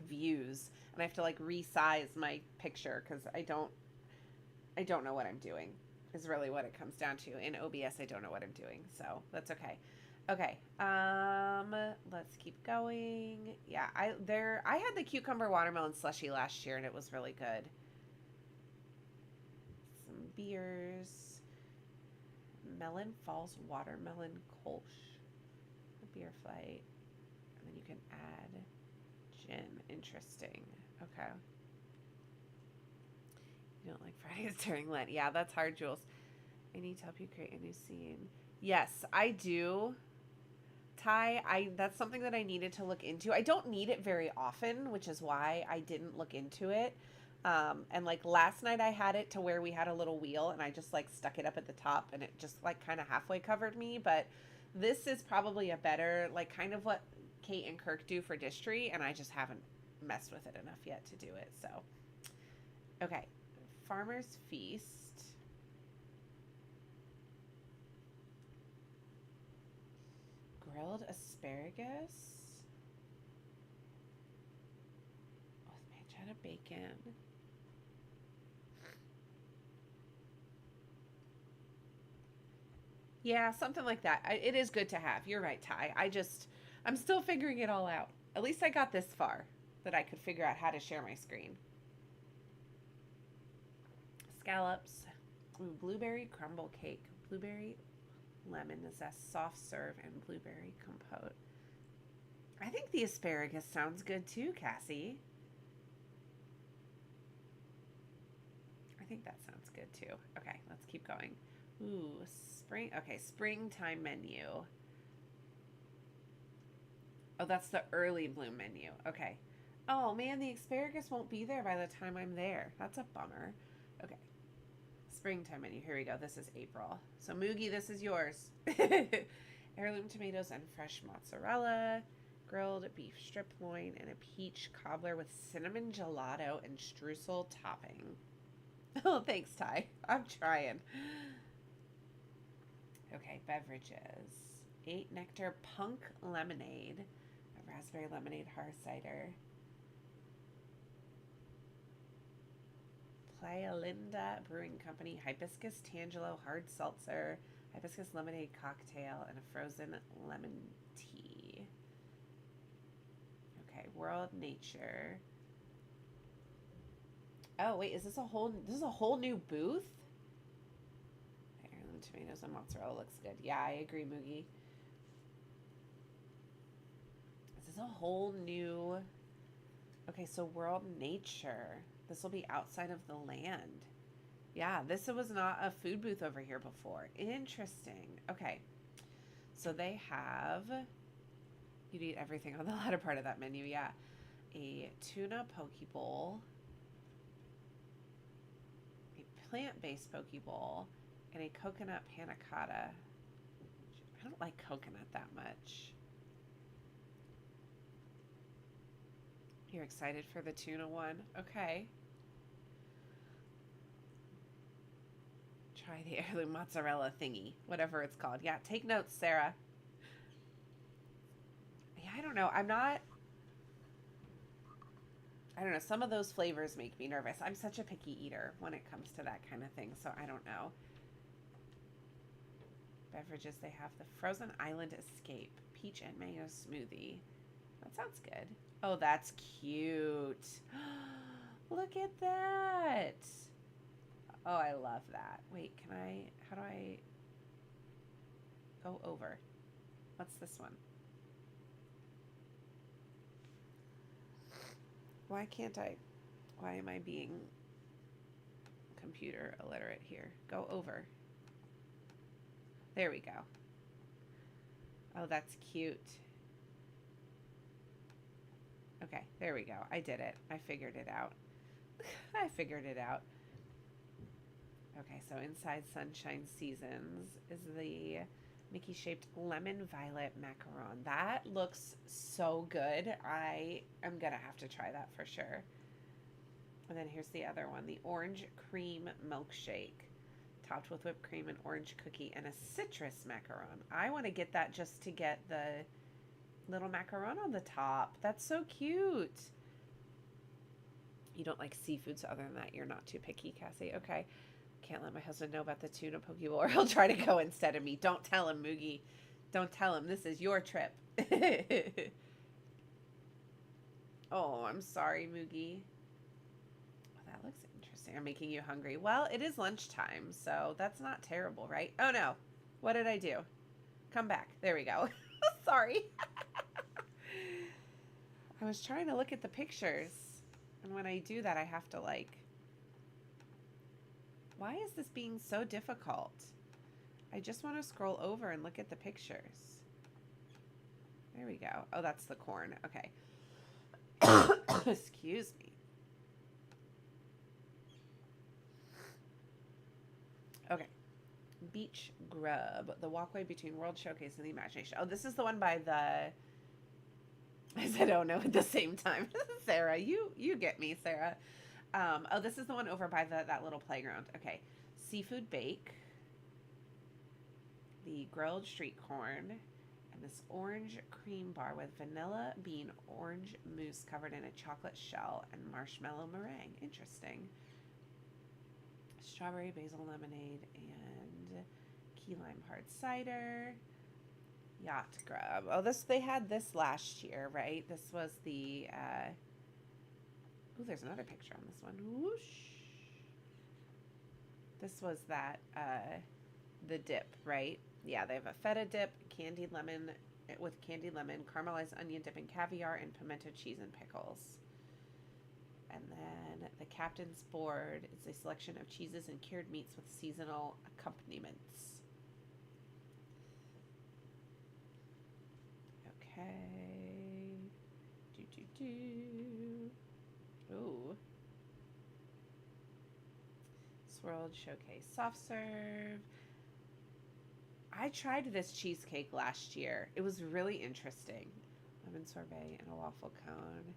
views, and I have to like resize my picture because I don't know what I'm doing. Is really what it comes down to. In OBS, I don't know what I'm doing, so that's okay. Okay, let's keep going. Yeah, I had the cucumber watermelon slushy last year, and it was really good. Some beers. Melon Falls watermelon kolsch. A beer flight. And then you can add gin. Interesting. Okay. You don't like Fridays during Lent. Yeah, that's hard, Jules. I need to help you create a new scene. Yes, I do. Ty, that's something that I needed to look into. I don't need it very often, which is why I didn't look into it. And like last night I had it to where we had a little wheel and I just like stuck it up at the top and it just like kind of halfway covered me. But this is probably a better, like kind of what Kate and Kirk do for Distry, and I just haven't messed with it enough yet to do it. So, okay. Farmer's Feast. Grilled asparagus with pancetta bacon. Yeah, something like that. It is good to have. You're right, Ty. I'm still figuring it all out. At least I got this far that I could figure out how to share my screen. Scallops. Ooh, blueberry crumble cake. Blueberry lemon zest soft serve and blueberry compote. I think the asparagus sounds good too, Cassie. I think that sounds good too. Okay, let's keep going. Ooh, spring. Okay, springtime menu. Oh, that's the early bloom menu. Okay. Oh man, the asparagus won't be there by the time I'm there. That's a bummer. Okay. Springtime menu. Here we go. This is April. So Moogie, this is yours. Heirloom tomatoes and fresh mozzarella, grilled beef strip loin, and a peach cobbler with cinnamon gelato and streusel topping. Oh, thanks, Ty. I'm trying. Okay, beverages. 8 Nectar Punk Lemonade, a raspberry lemonade hard cider, Playa Linda Brewing Company Hibiscus Tangelo Hard Seltzer, Hibiscus Lemonade Cocktail, and a frozen lemon tea. Okay, World Nature. Oh wait, is this a whole new booth? Heirloom tomatoes and mozzarella looks good. Yeah, I agree, Moogie. This is a whole new. Okay, so World Nature. This will be outside of the land. Yeah, this was not a food booth over here before. Interesting. Okay. So they have, you'd eat everything on the latter part of that menu, yeah. A tuna poke bowl, a plant-based poke bowl, and a coconut panna cotta. I don't like coconut that much. You're excited for the tuna one? Okay. Try the heirloom mozzarella thingy, whatever it's called. Yeah, take notes, Sarah. Yeah, I don't know. I don't know. Some of those flavors make me nervous. I'm such a picky eater when it comes to that kind of thing, so I don't know. Beverages, they have the Frozen Island Escape, peach and mango smoothie. That sounds good. Oh, that's cute. Look at that. Oh, I love that. Wait, how do I go over? What's this one? Why am I being computer illiterate here? Go over. There we go. Oh, that's cute. Okay, there we go. I did it. I figured it out. I figured it out. Okay, so Inside Sunshine Seasons is the Mickey-shaped lemon violet macaron. That looks so good. I am going to have to try that for sure. And then here's the other one, the orange cream milkshake, topped with whipped cream and orange cookie and a citrus macaron. I want to get that just to get the little macaron on the top. That's so cute. You don't like seafood, so other than that, you're not too picky, Cassie. Okay. Can't let my husband know about the tuna poke bowl or he'll try to go instead of me. Don't tell him, Moogie. Don't tell him. This is your trip. Oh, I'm sorry, Moogie. Oh, that looks interesting. I'm making you hungry. Well, it is lunchtime, so that's not terrible, right? Oh, no. What did I do? Come back. There we go. Sorry. I was trying to look at the pictures. And when I do that, I have to why is this being so difficult? I just want to scroll over and look at the pictures. There we go. Oh, that's the corn. Okay. Excuse me. Okay. Beach Grub. The walkway between World Showcase and the Imagination. Oh, this is the one by the... I said, oh no, at the same time. Sarah, you get me, Sarah. Oh, this is the one over by that little playground. Okay. Seafood Bake. The grilled street corn. And this orange cream bar with vanilla bean orange mousse covered in a chocolate shell and marshmallow meringue. Interesting. Strawberry basil lemonade and key lime hard cider. Yacht Grub. Oh, they had this last year, right? This was the... Oh, there's another picture on this one. Whoosh. This was that, the dip, right? Yeah, they have a feta dip, candied lemon with candied lemon, caramelized onion dip and caviar, and pimento cheese and pickles. And then the captain's board is a selection of cheeses and cured meats with seasonal accompaniments. Okay. Do do do. Ooh. Swirled showcase soft serve. I tried this cheesecake last year. It was really interesting. Lemon sorbet and a waffle cone.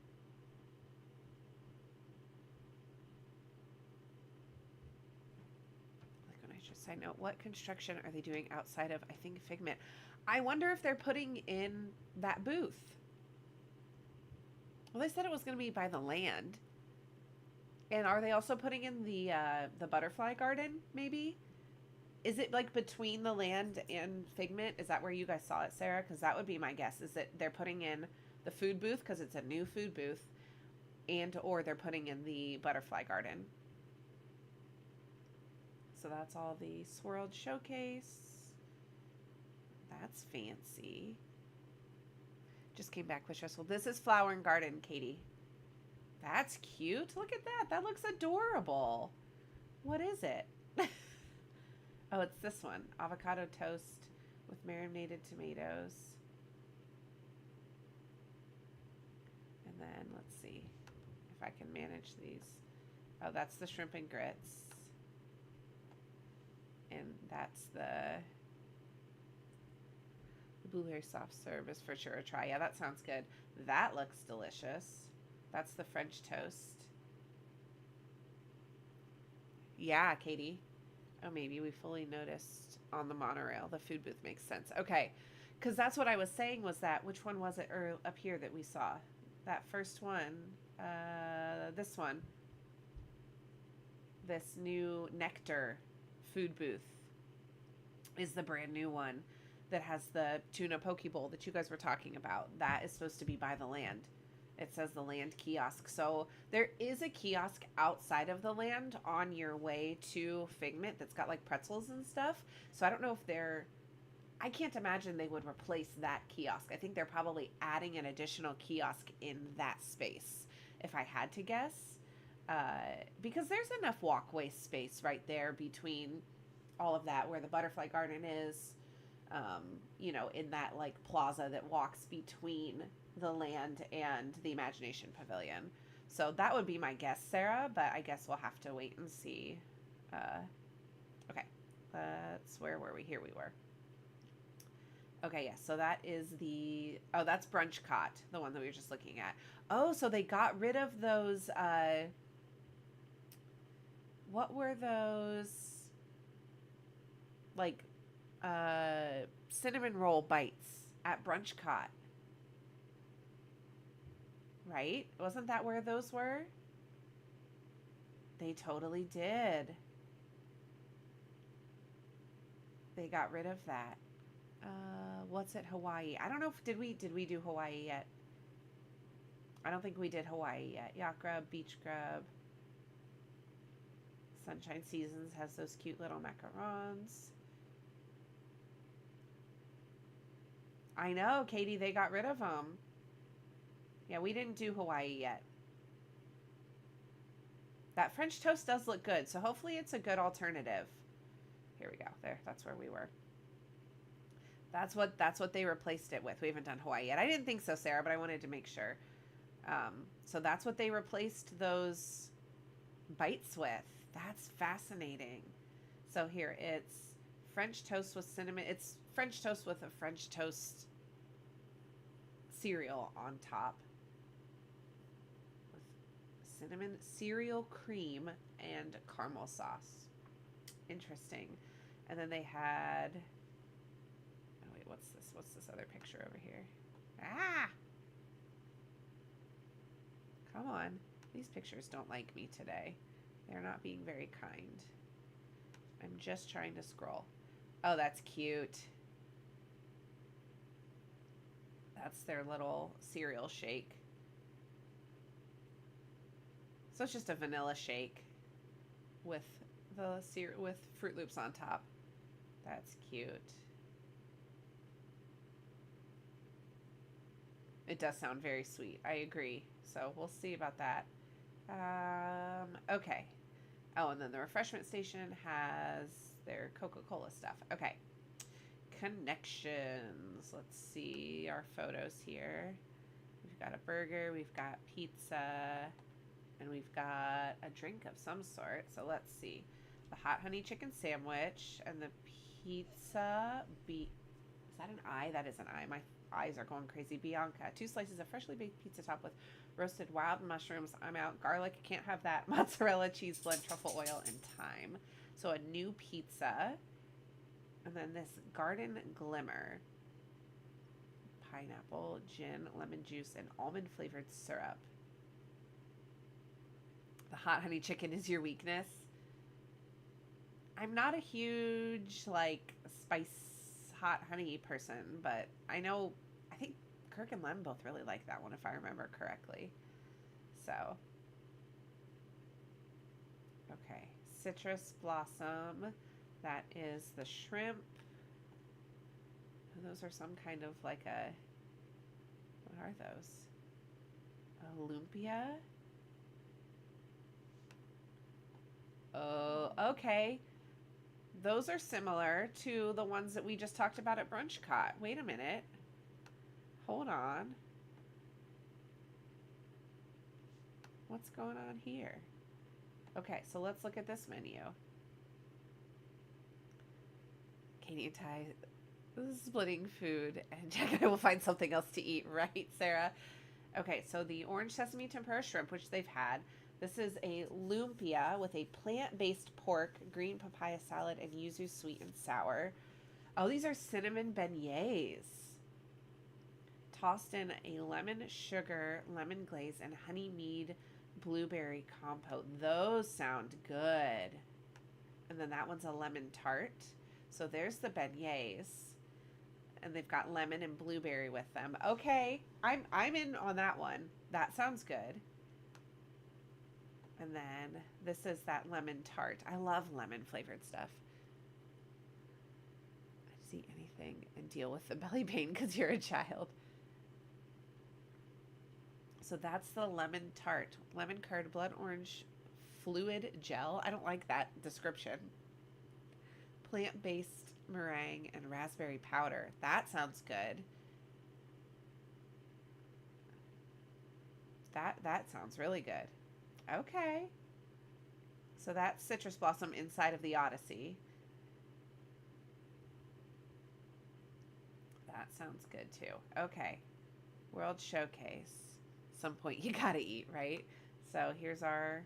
Side note, what construction are they doing outside of, I think, Figment? I wonder if they're putting in that booth. Well, they said it was going to be by the land. And are they also putting in the butterfly garden, maybe? Is it like between the land and Figment? Is that where you guys saw it, Sarah? Because that would be my guess, is that they're putting in the food booth because it's a new food booth, and or they're putting in the butterfly garden. So that's all the swirled showcase. That's fancy. Just came back with stressful. This is Flower and Garden, Katie. That's cute. Look at that. That looks adorable. What is it? Oh, it's this one. Avocado toast with marinated tomatoes. And then let's see if I can manage these. Oh, that's the shrimp and grits. And that's the blueberry soft serve is for sure a try. Yeah, that sounds good. That looks delicious. That's the French toast. Yeah, Katie. Oh, maybe we fully noticed on the monorail. The food booth makes sense. Okay, because that's what I was saying was that, which one was it up here that we saw? That first one. This one. This new Nectar food booth is the brand new one that has the tuna poke bowl that you guys were talking about. That is supposed to be by the land. It says the land kiosk. So there is a kiosk outside of the land on your way to Figment that's got like pretzels and stuff. So I don't know if I can't imagine they would replace that kiosk. I think they're probably adding an additional kiosk in that space, if I had to guess. Because there's enough walkway space right there between all of that where the butterfly garden is, in that like plaza that walks between the land and the Imagination Pavilion. So that would be my guess, Sarah, but I guess we'll have to wait and see. Okay, where were we? Here we were. Okay, yeah, so that is that's Brunch Cot, the one that we were just looking at. Oh, so they got rid of those, what were those, like, cinnamon roll bites at Brunch Cot? Right? Wasn't that where those were? They totally did. They got rid of that. What's at Hawaii? I don't know if did we do Hawaii yet? I don't think we did Hawaii yet. Yacht Grub, Beach Grub. Sunshine Seasons has those cute little macarons. I know, Katie, they got rid of them. Yeah, we didn't do Hawaii yet. That French toast does look good, so hopefully it's a good alternative. Here we go. There, that's where we were. That's what they replaced it with. We haven't done Hawaii yet. I didn't think so, Sarah, but I wanted to make sure. So that's what they replaced those bites with. That's fascinating. So here, it's French toast with cinnamon. It's French toast with a French toast cereal on top. Cinnamon cereal cream and caramel sauce. Interesting. And then they had, oh wait, what's this other picture over here? Ah! Come on. These pictures don't like me today. They're not being very kind. I'm just trying to scroll. Oh, that's cute. That's their little cereal shake. So it's just a vanilla shake with the with Fruit Loops on top. That's cute. It does sound very sweet. I agree. So we'll see about that. Okay. Oh, and then the refreshment station has their Coca-Cola stuff. Okay. Connections. Let's see our photos here. We've got a burger, we've got pizza, and we've got a drink of some sort. So let's see. The hot honey chicken sandwich and the pizza. Is that an I? That is an I. My eyes are going crazy. Bianca. 2 slices of freshly baked pizza topped with roasted wild mushrooms. I'm out. Garlic. Can't have that. Mozzarella, cheese blend, truffle oil, and thyme. So a new pizza. And then this garden glimmer. Pineapple, gin, lemon juice, and almond flavored syrup. The hot honey chicken is your weakness. I'm not a huge like spice hot honey person, but I think Kirk and Lem both really like that one if I remember correctly. So, okay, citrus blossom. That is the shrimp. Those are some kind of like a, what are those? A lumpia? Oh, okay. Those are similar to the ones that we just talked about at Brunch Cot. Wait a minute. Hold on. What's going on here? Okay, so let's look at this menu. Katie and Ty splitting food, and Jack and I will find something else to eat, right, Sarah? Okay, so the orange sesame tempura shrimp, which they've had. This is a lumpia with a plant-based pork, green papaya salad, and yuzu sweet and sour. Oh, these are cinnamon beignets. Tossed in a lemon sugar, lemon glaze, and honey mead blueberry compote. Those sound good. And then that one's a lemon tart. So there's the beignets. And they've got lemon and blueberry with them. Okay, I'm in on that one. That sounds good. And then this is that lemon tart. I love lemon flavored stuff. I just eat anything and deal with the belly pain because you're a child. So that's the lemon tart. Lemon curd, blood orange fluid gel. I don't like that description. Plant-based meringue and raspberry powder. That sounds good. That sounds really good. Okay. So that's citrus blossom inside of the Odyssey. That sounds good too. Okay. World Showcase. Some point you gotta eat, right? So here's our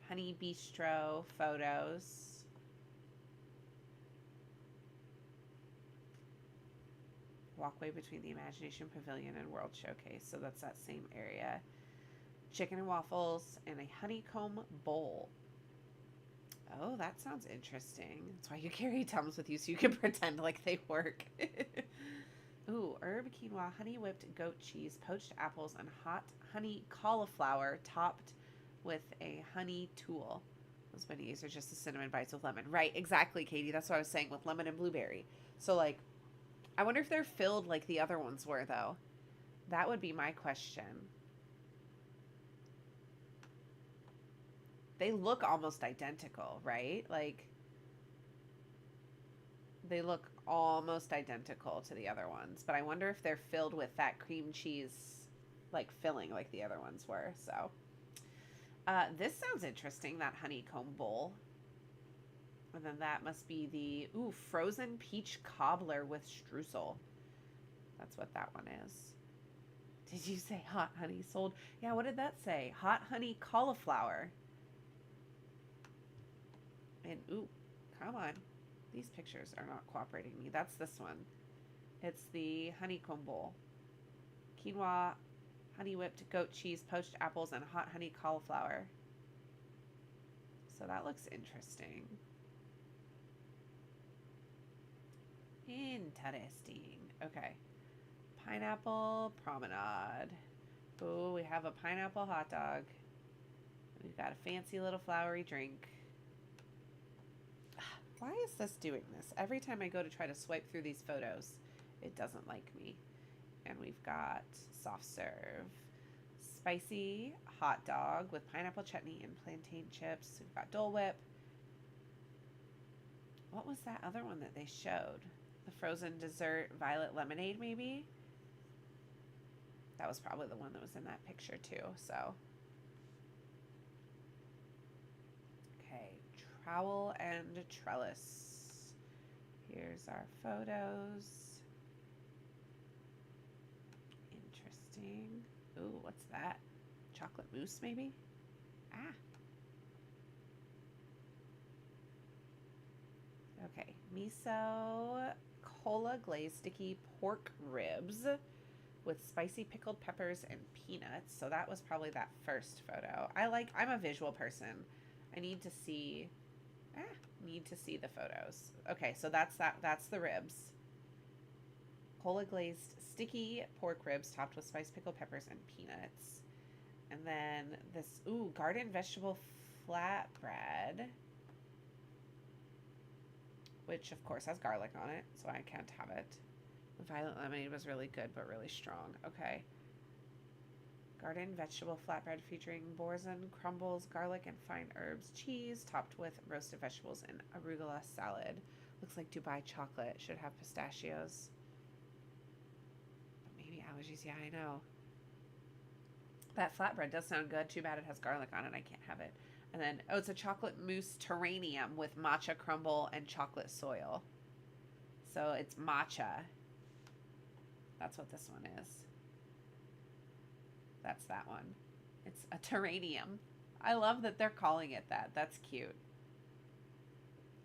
Honey Bistro photos. Walkway between the Imagination Pavilion and World Showcase. So that's that same area. Chicken and waffles and a honeycomb bowl. Oh, that sounds interesting. That's why you carry Tums with you so you can pretend like they work. Ooh, herb quinoa, honey whipped goat cheese, poached apples, and hot honey cauliflower topped with a honey tulle. Those beignets are just the cinnamon bites with lemon. Right, exactly, Katie. That's what I was saying with lemon and blueberry. So, like, I wonder if they're filled like the other ones were, though. That would be my question. They look almost identical, right? Like, they look almost identical to the other ones. But I wonder if they're filled with that cream cheese, like, filling like the other ones were. So, this sounds interesting, that honeycomb bowl. And then that must be the, frozen peach cobbler with streusel. That's what that one is. Did you say hot honey sold? Yeah, what did that say? Hot honey cauliflower. And, come on. These pictures are not cooperating me. That's this one. It's the honeycomb bowl. Quinoa, honey whipped goat cheese, poached apples, and hot honey cauliflower. So that looks interesting. Interesting. Okay. Pineapple promenade. Oh, we have a pineapple hot dog. We've got a fancy little flowery drink. Why is this doing this? Every time I go to try to swipe through these photos, it doesn't like me. And we've got soft serve, spicy hot dog with pineapple chutney and plantain chips. We've got Dole Whip. What was that other one that they showed? The frozen dessert violet lemonade, maybe? That was probably the one that was in that picture too, so. Okay, trowel and trellis. Here's our photos. Interesting. Ooh, what's that? Chocolate mousse, maybe? Ah. Okay, miso cola glazed sticky pork ribs with spicy pickled peppers and peanuts. So that was probably that first photo. I'm a visual person. I need to see the photos. Okay, so that's the ribs. Cola glazed sticky pork ribs topped with spiced pickled peppers and peanuts. And then this garden vegetable flatbread, which of course has garlic on it, so I can't have it. The violet lemonade was really good, but really strong. Okay. Garden vegetable flatbread featuring boursin, crumbles, garlic, and fine herbs, cheese, topped with roasted vegetables and arugula salad. Looks like Dubai chocolate. Should have pistachios. But maybe allergies. Yeah, I know. That flatbread does sound good. Too bad it has garlic on it. I can't have it. And then, it's a chocolate mousse terranium with matcha crumble and chocolate soil. So it's matcha. That's what this one is. That's that one. It's a terranium. I love that they're calling it that. That's cute.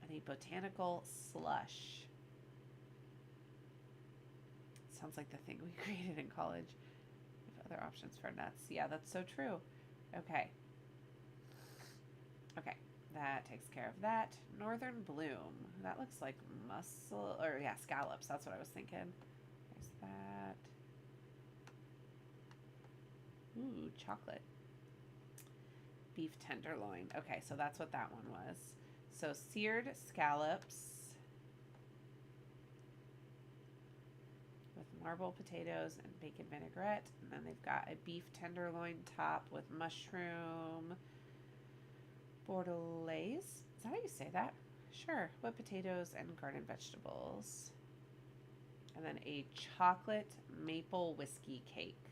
And a botanical slush. Sounds like the thing we created in college. We have other options for nuts. Yeah, that's so true. Okay. Okay, that takes care of that. Northern Bloom. That looks like scallops. That's what I was thinking. There's that. Ooh, chocolate. Beef tenderloin. Okay, so that's what that one was. So seared scallops with marble potatoes and bacon vinaigrette. And then they've got a beef tenderloin top with mushroom bordelaise. Is that how you say that? Sure. With potatoes and garden vegetables. And then a chocolate maple whiskey cake.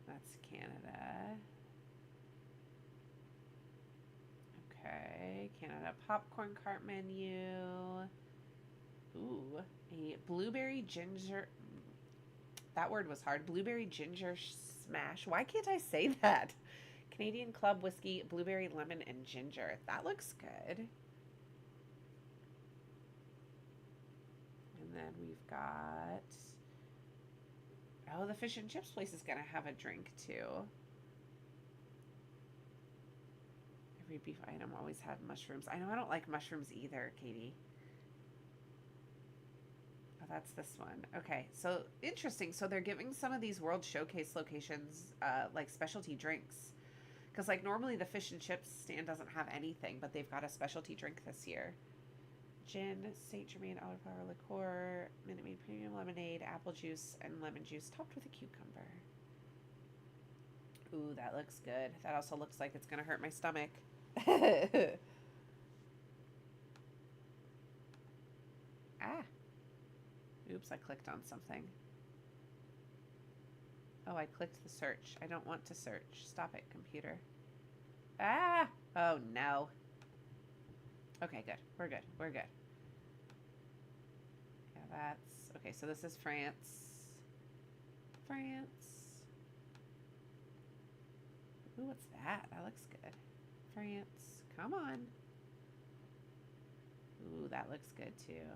That's Canada. Okay. Canada popcorn cart menu. Ooh. A blueberry ginger. That word was hard. Blueberry ginger smash. Why can't I say that? Canadian Club whiskey, blueberry, lemon, and ginger. That looks good. And then we've got... Oh, the fish and chips place is going to have a drink, too. Every beef item always had mushrooms. I know I don't like mushrooms either, Katie. Oh, that's this one. Okay, so interesting. So they're giving some of these World Showcase locations like specialty drinks. Because like normally the fish and chips stand doesn't have anything, but they've got a specialty drink this year. Gin, Saint Germain elderflower liqueur, Minute Maid premium lemonade, apple juice, and lemon juice topped with a cucumber. Ooh, that looks good. That also looks like it's going to hurt my stomach. Ah. Oops, I clicked on something. Oh, I clicked the search. I don't want to search. Stop it, computer. Ah! Oh, no. Okay, good. We're good. We're good. Yeah, that's... Okay, so this is France. France. Ooh, what's that? That looks good. France. Come on. Ooh, that looks good, too.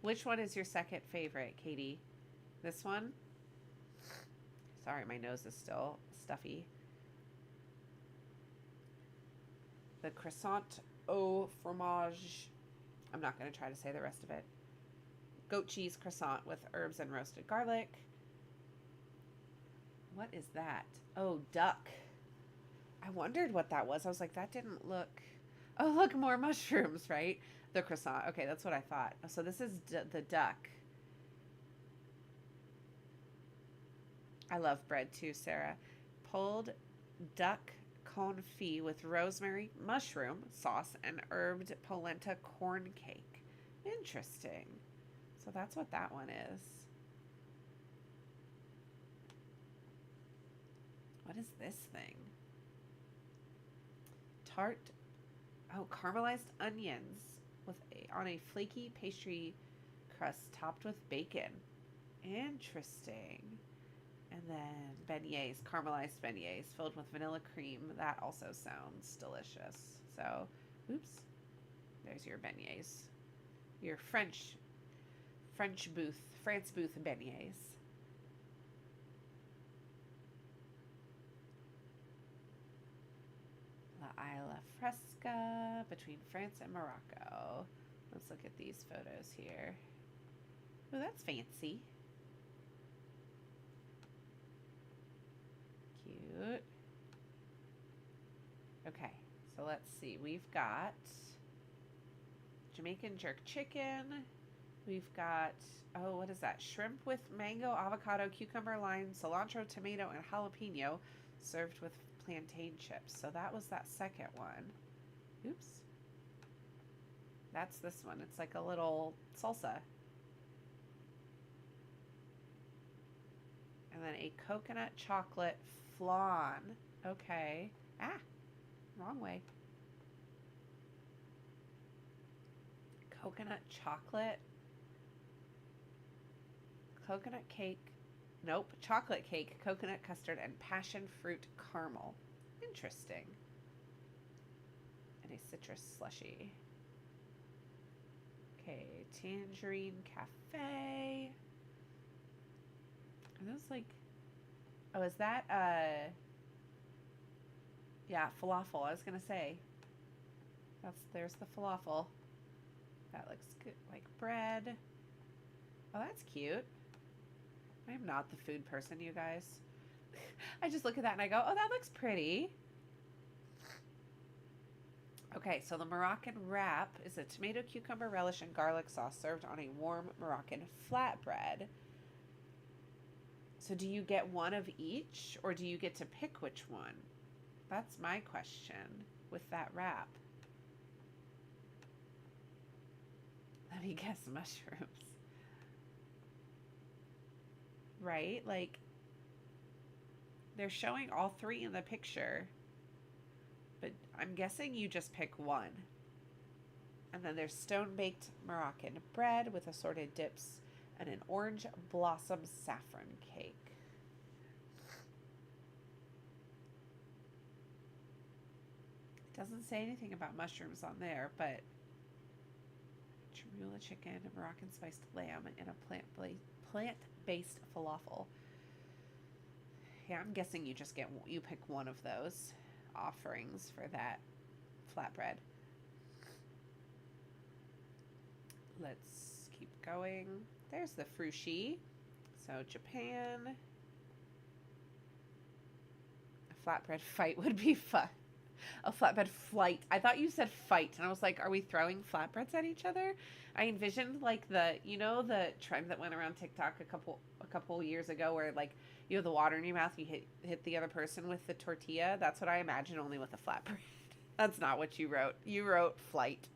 Which one is your second favorite, Katie? This one? Sorry, my nose is still stuffy. The croissant au fromage. I'm not going to try to say the rest of it. Goat cheese croissant with herbs and roasted garlic. What is that? Oh, duck. I wondered what that was. I was like, that didn't look. Oh, look, more mushrooms, right? The croissant. Okay, that's what I thought. So this is the duck. I love bread too, Sarah. Pulled duck confit with rosemary, mushroom sauce, and herbed polenta corn cake. Interesting. So that's what that one is. What is this thing? Tart. Oh, caramelized onions on a flaky pastry crust topped with bacon. Interesting. And then beignets, caramelized beignets filled with vanilla cream. That also sounds delicious. So, oops. There's your beignets. Your France booth beignets. La Isla Fresca between France and Morocco. Let's look at these photos here. Oh, that's fancy. Cute. Okay, so let's see. We've got Jamaican jerk chicken. We've got, oh, what is that? Shrimp with mango, avocado, cucumber, lime, cilantro, tomato, and jalapeno served with plantain chips. So that was that second one. Oops. That's this one. It's like a little salsa. And then a coconut chocolate flan. Okay. Ah, wrong way. Coconut chocolate. Coconut cake. Nope. Chocolate cake, coconut custard, and passion fruit caramel. Interesting. And a citrus slushy. Okay. Tangerine cafe. Are those like... Oh, is that, yeah, falafel. I was going to say. There's the falafel. That looks good. Like bread. Oh, that's cute. I'm not the food person, you guys. I just look at that and I go, oh, that looks pretty. Okay, so the Moroccan wrap is a tomato, cucumber, relish, and garlic sauce served on a warm Moroccan flatbread. So do you get one of each, or do you get to pick which one? That's my question with that wrap. Let me guess, mushrooms. Right? Like, they're showing all three in the picture, but I'm guessing you just pick one. And then there's stone-baked Moroccan bread with assorted dips and an orange blossom saffron cake. It doesn't say anything about mushrooms on there, but chermoula chicken, Moroccan spiced lamb, and a plant-based falafel. Yeah, I'm guessing you pick one of those offerings for that flatbread. Let's keep going. There's the frushi. So Japan. A flatbread fight would be fun. A flatbread flight. I thought you said fight, and I was like, are we throwing flatbreads at each other? I envisioned like the trend that went around TikTok a couple years ago where like you have the water in your mouth, you hit the other person with the tortilla. That's what I imagine, only with a flatbread. That's not what you wrote. You wrote flight.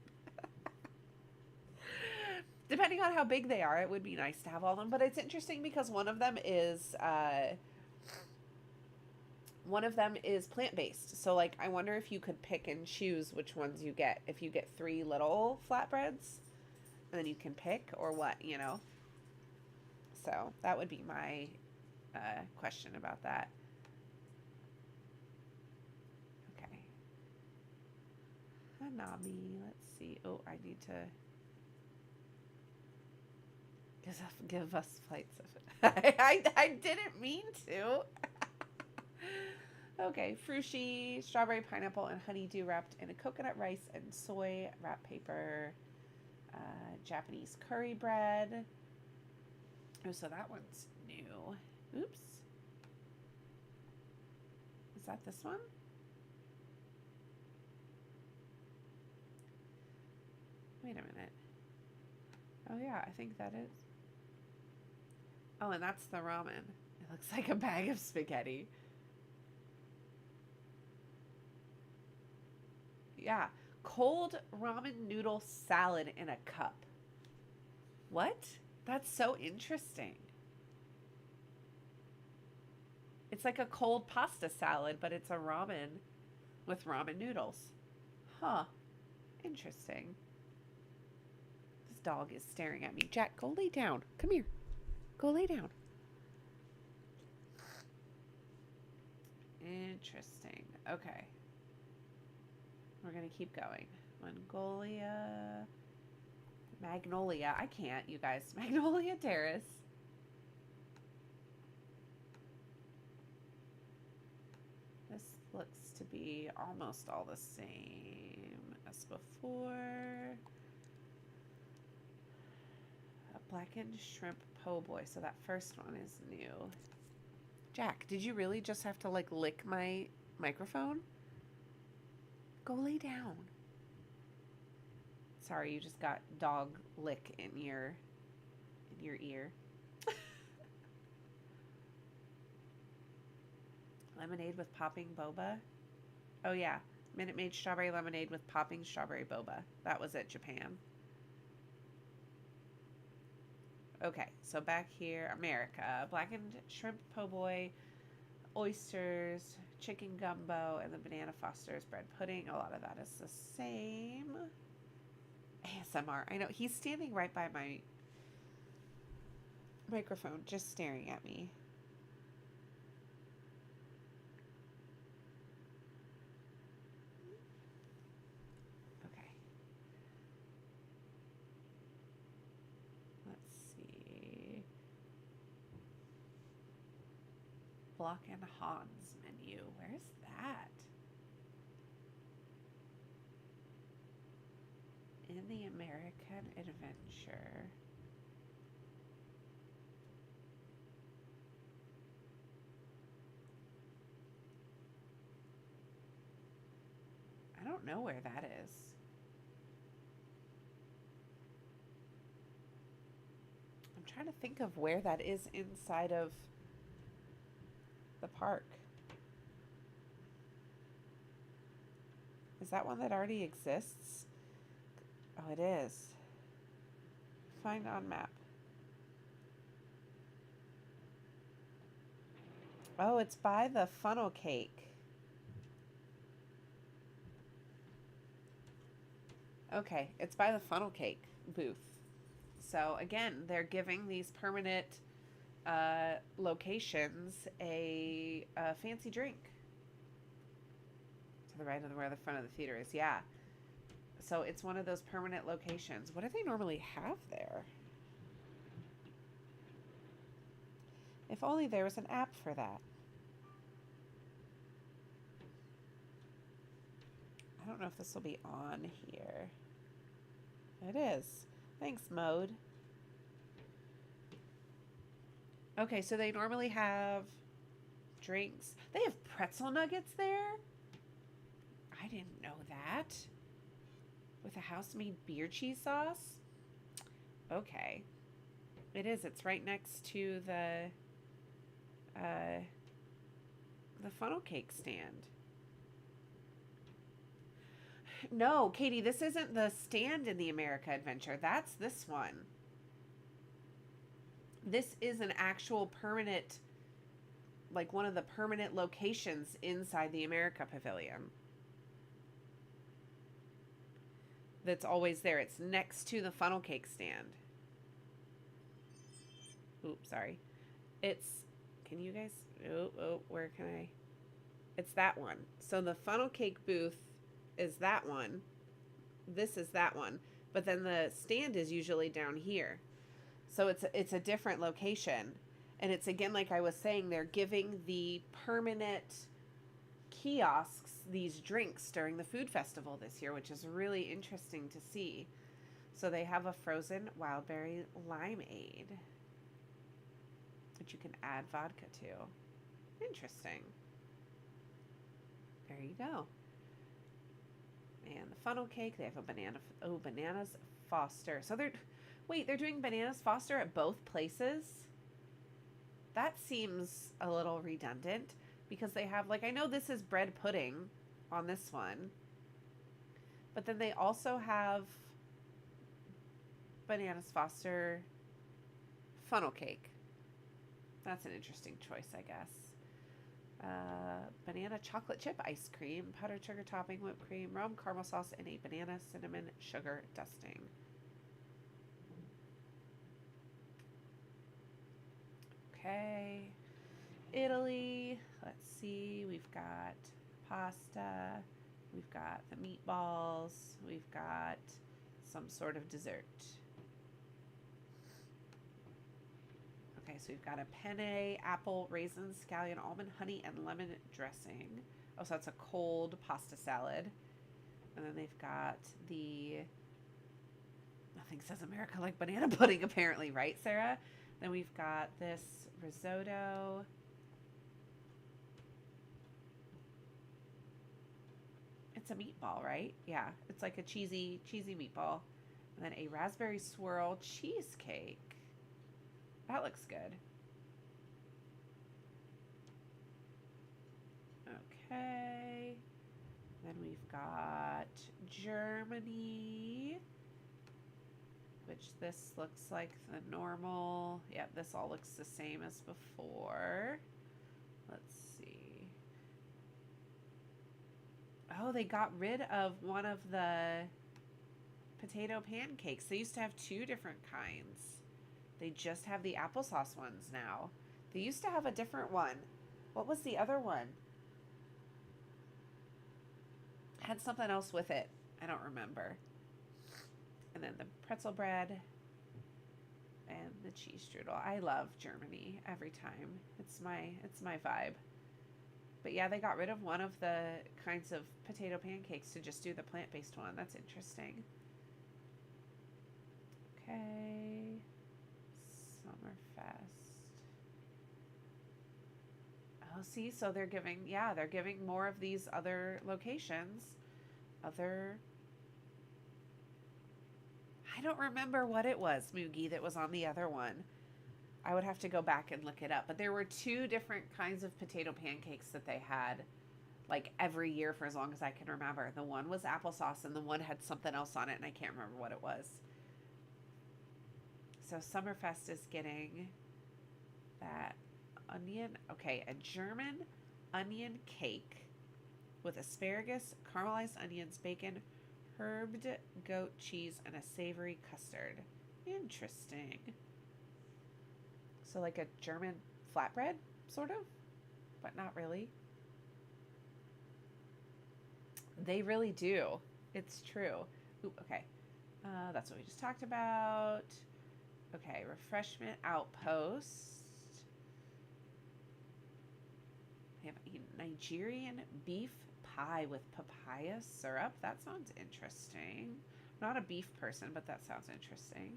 Depending on how big they are, it would be nice to have all of them. But it's interesting because one of them is plant-based. So, like, I wonder if you could pick and choose which ones you get. If you get 3 little flatbreads, and then you can pick, or what, you know? So, that would be my question about that. Okay. Hanami. Let's see. Oh, I need to... Give us flights of it. I didn't mean to. Okay, frushi, strawberry, pineapple, and honeydew wrapped in a coconut rice and soy wrap paper. Japanese curry bread. Oh, so that one's new. Oops. Is that this one? Wait a minute. Oh, yeah, I think that is. Oh, and that's the ramen. It looks like a bag of spaghetti. Yeah. Cold ramen noodle salad in a cup. What? That's so interesting. It's like a cold pasta salad, but it's a ramen with ramen noodles. Huh. Interesting. This dog is staring at me. Jack, go lay down. Come here. Go lay down. Interesting. Okay. We're going to keep going. Magnolia. I can't, you guys. Magnolia Terrace. This looks to be almost all the same as before. A blackened shrimp po' boy. So that first one is new. Jack, did you really just have to like lick my microphone? Go lay down. Sorry, you just got dog lick in your ear. Lemonade with popping boba. Oh yeah, Minute Maid strawberry lemonade with popping strawberry boba. That was at Japan. Okay, so back here, America. Blackened shrimp po' boy, oysters, chicken gumbo, and the banana Foster's bread pudding. A lot of that is the same. ASMR. I know, he's standing right by my microphone, just staring at me. Okay. Let's see. Block and Hans menu. Where's that? In the American Adventure. I don't know where that is. I'm trying to think of where that is inside of the park. Is that one that already exists? Oh, it is. Find on map. Oh, it's by the funnel cake. Okay, it's by the funnel cake booth. So again, they're giving these permanent locations a fancy drink. To the right of where the front of the theater is, yeah. So it's one of those permanent locations. What do they normally have there? If only there was an app for that. I don't know if this will be on here. It is. Thanks, Mode. Okay, so they normally have drinks. They have pretzel nuggets there? I didn't know that. With a house-made beer cheese sauce? Okay. It is. It's right next to the funnel cake stand. No, Katie, this isn't the stand in the America Adventure. That's this one. This is an actual permanent, like one of the permanent locations inside the America Pavilion. That's always there. It's next to the funnel cake stand. Oops, sorry. It's, can you guys, where can I? It's that one. So the funnel cake booth is that one. This is that one. But then the stand is usually down here. So it's a different location. And it's, again, like I was saying, they're giving the permanent kiosks these drinks during the food festival this year, which is really interesting to see. So they have a frozen wildberry limeade, which you can add vodka to. Interesting. There you go. And the funnel cake, they have a bananas Foster. So they're doing Bananas Foster at both places? That seems a little redundant because they have, like, I know this is bread pudding on this one, but then they also have Bananas Foster funnel cake. That's an interesting choice, I guess. Banana chocolate chip ice cream, powdered sugar topping, whipped cream, rum, caramel sauce, and a banana cinnamon sugar dusting. Okay. Italy. Let's see. We've got pasta. We've got the meatballs. We've got some sort of dessert. Okay, so we've got a penne, apple, raisins, scallion, almond, honey, and lemon dressing. Oh, so that's a cold pasta salad. And then they've got the, nothing says America like banana pudding, apparently, right, Sarah? Then we've got this risotto. It's a meatball, right? Yeah, it's like a cheesy meatball. And then a raspberry swirl cheesecake. That looks good. Okay. Then we've got Germany, which this looks like the normal. Yeah, this all looks the same as before. Let's see. Oh, they got rid of one of the potato pancakes. They used to have two different kinds. They just have the applesauce ones now. They used to have a different one. What was the other one? Had something else with it. I don't remember. And then the pretzel bread and the cheese strudel. I love Germany every time. It's my vibe. But yeah, they got rid of one of the kinds of potato pancakes to just do the plant-based one. That's interesting. Okay. Summerfest. Oh, see, so they're giving more of these other locations. I don't remember what it was, Moogie, that was on the other one. I would have to go back and look it up. But there were two different kinds of potato pancakes that they had, like, every year for as long as I can remember. The one was applesauce, and the one had something else on it, and I can't remember what it was. So Summerfest is getting that onion. Okay, a German onion cake with asparagus, caramelized onions, bacon, herbed goat cheese, and a savory custard. Interesting. So like a German flatbread, sort of, but not really. They really do. It's true. Ooh, okay. That's what we just talked about. Okay, refreshment outpost. We have a Nigerian beef pie with papaya syrup. That sounds interesting. I'm not a beef person, but that sounds interesting.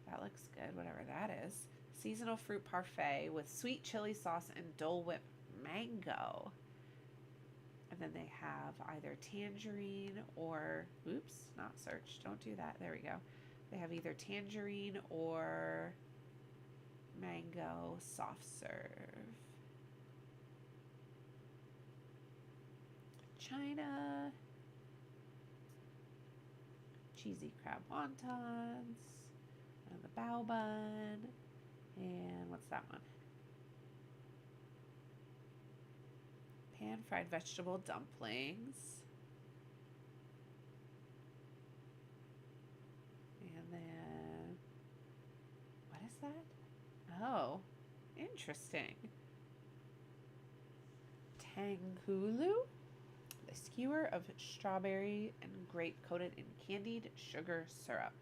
That looks good, whatever that is. Seasonal fruit parfait with sweet chili sauce and Dole Whip mango. And then they have either tangerine or, oops, not search. Don't do that. There we go. They have either tangerine or mango soft serve. China. Cheesy crab wontons. And the bao bun. And what's that one? Pan-fried vegetable dumplings. And then, what is that? Oh, interesting. Tangulu, a skewer of strawberry and grape coated in candied sugar syrup.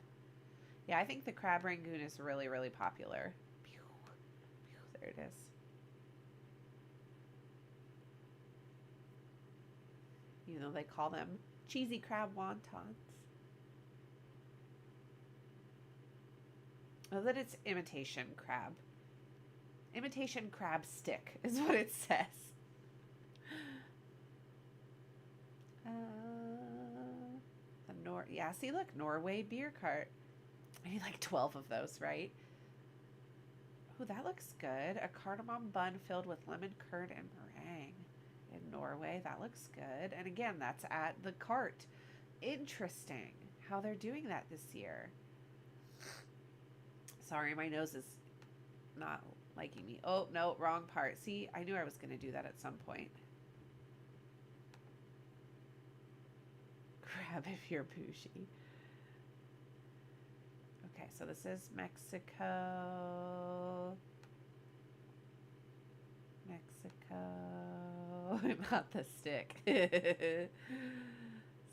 Yeah, I think the crab rangoon is really, really popular. Pew, pew, there it is. Even though they call them cheesy crab wontons. Oh, that it's imitation crab. Imitation crab stick is what it says. Yeah, see, look, Norway beer cart. I need like 12 of those, right? Oh, that looks good. A cardamom bun filled with lemon curd and meringue in Norway. That looks good. And again, that's at the cart. Interesting how they're doing that this year. Sorry, my nose is not liking me. Oh, no, wrong part. See, I knew I was going to do that at some point. Grab if you're bougie. Okay, so this is Mexico. Not the stick.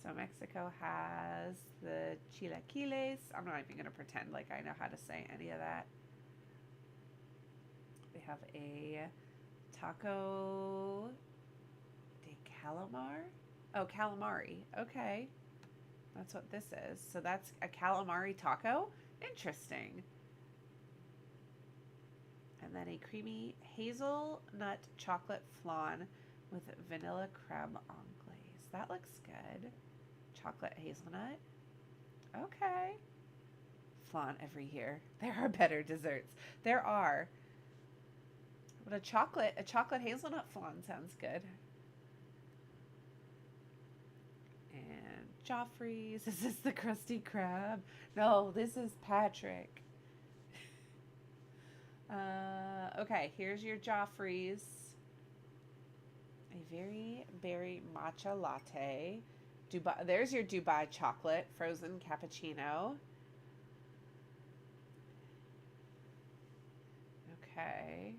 So Mexico has the chilaquiles. I'm not even going to pretend like I know how to say any of that. They have a taco de calamar. Oh, calamari. Okay. That's what this is. So that's a calamari taco? Interesting. And then a creamy hazelnut chocolate flan with vanilla creme anglaise. That looks good. Chocolate hazelnut. Okay. Flan every year. There are better desserts. There are. But a chocolate hazelnut flan sounds good. And Joffrey's. Is this the Krusty Krab? No, this is Patrick. Okay, here's your Joffrey's. A very berry matcha latte. Dubai. There's your Dubai chocolate frozen cappuccino. Okay.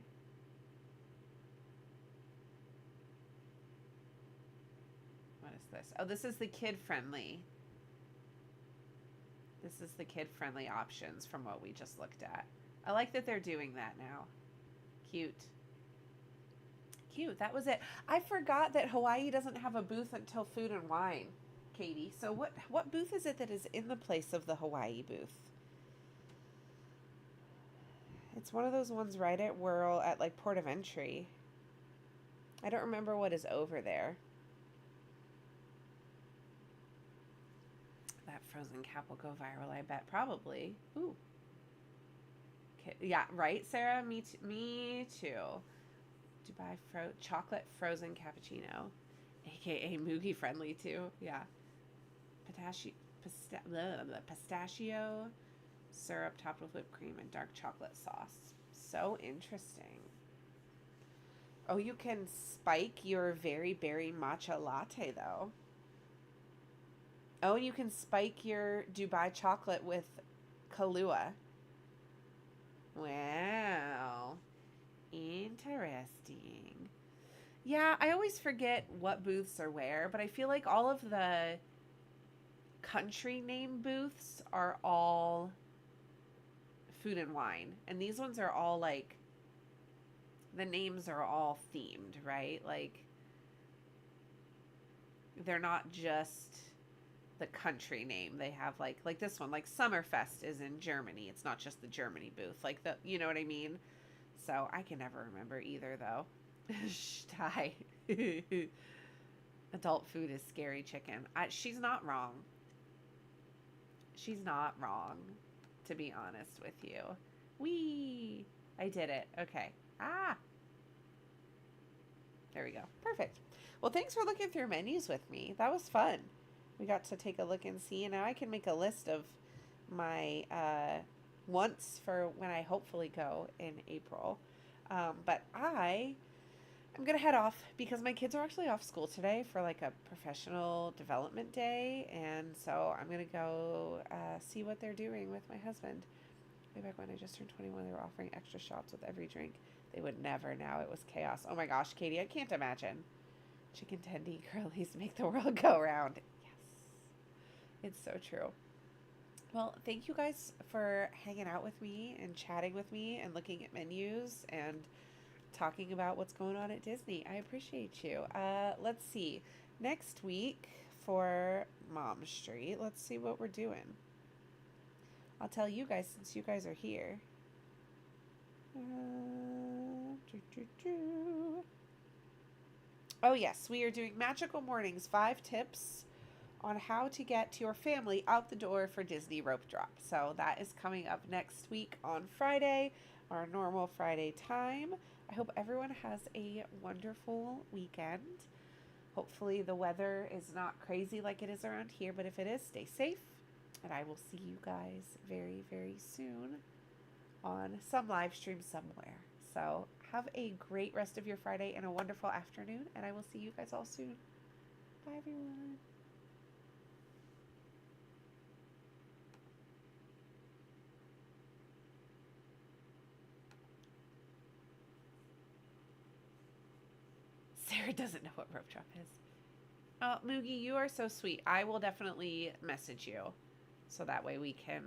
What is this? Oh, this is the kid-friendly. This is the kid-friendly options from what we just looked at. I like that they're doing that now. Cute. Cute. That was it. I forgot that Hawaii doesn't have a booth until Food and Wine, Katie. So what booth is it that is in the place of the Hawaii booth? It's one of those ones right at Whirl at like Port of Entry. I don't remember what is over there. That frozen cap will go viral, I bet. Probably. Ooh. Yeah, right, Sarah? Me too. Dubai chocolate frozen cappuccino. AKA Moogie friendly, too. Yeah. Pistachio syrup topped with whipped cream and dark chocolate sauce. So interesting. Oh, you can spike your very berry matcha latte, though. Oh, and you can spike your Dubai chocolate with Kahlua. Wow. Interesting. Yeah, I always forget what booths are where, but I feel like all of the country name booths are all Food and Wine. And these ones are all like, the names are all themed, right? Like, they're not just the country name. They have like this one, like Summerfest is in Germany. It's not just the Germany booth. Like the, you know what I mean? So I can never remember either though. Ty. Adult food is scary chicken. She's not wrong. She's not wrong, to be honest with you. Whee! I did it. Okay. Ah! There we go. Perfect. Well, thanks for looking through menus with me. That was fun. We got to take a look and see, and now I can make a list of my wants for when I hopefully go in April. But I'm going to head off because my kids are actually off school today for like a professional development day, and so I'm going to go see what they're doing with my husband. Way back when I just turned 21, they were offering extra shots with every drink. They would never now. It was chaos. Oh my gosh, Katie, I can't imagine. Chicken tendy girlies make the world go round. It's so true. Well, thank you guys for hanging out with me and chatting with me and looking at menus and talking about what's going on at Disney. I appreciate you. Let's see. Next week for Mom Street, let's see what we're doing. I'll tell you guys since you guys are here. Oh, yes. We are doing Magical Mornings, 5 tips on how to get your family out the door for Disney Rope Drop. So that is coming up next week on Friday, our normal Friday time. I hope everyone has a wonderful weekend. Hopefully, the weather is not crazy like it is around here, but if it is, stay safe. And I will see you guys very, very soon on some live stream somewhere. So, have a great rest of your Friday and a wonderful afternoon, and I will see you guys all soon. Bye, everyone. Sarah doesn't know what rope drop is. Oh, Moogie, you are so sweet. I will definitely message you so that way we can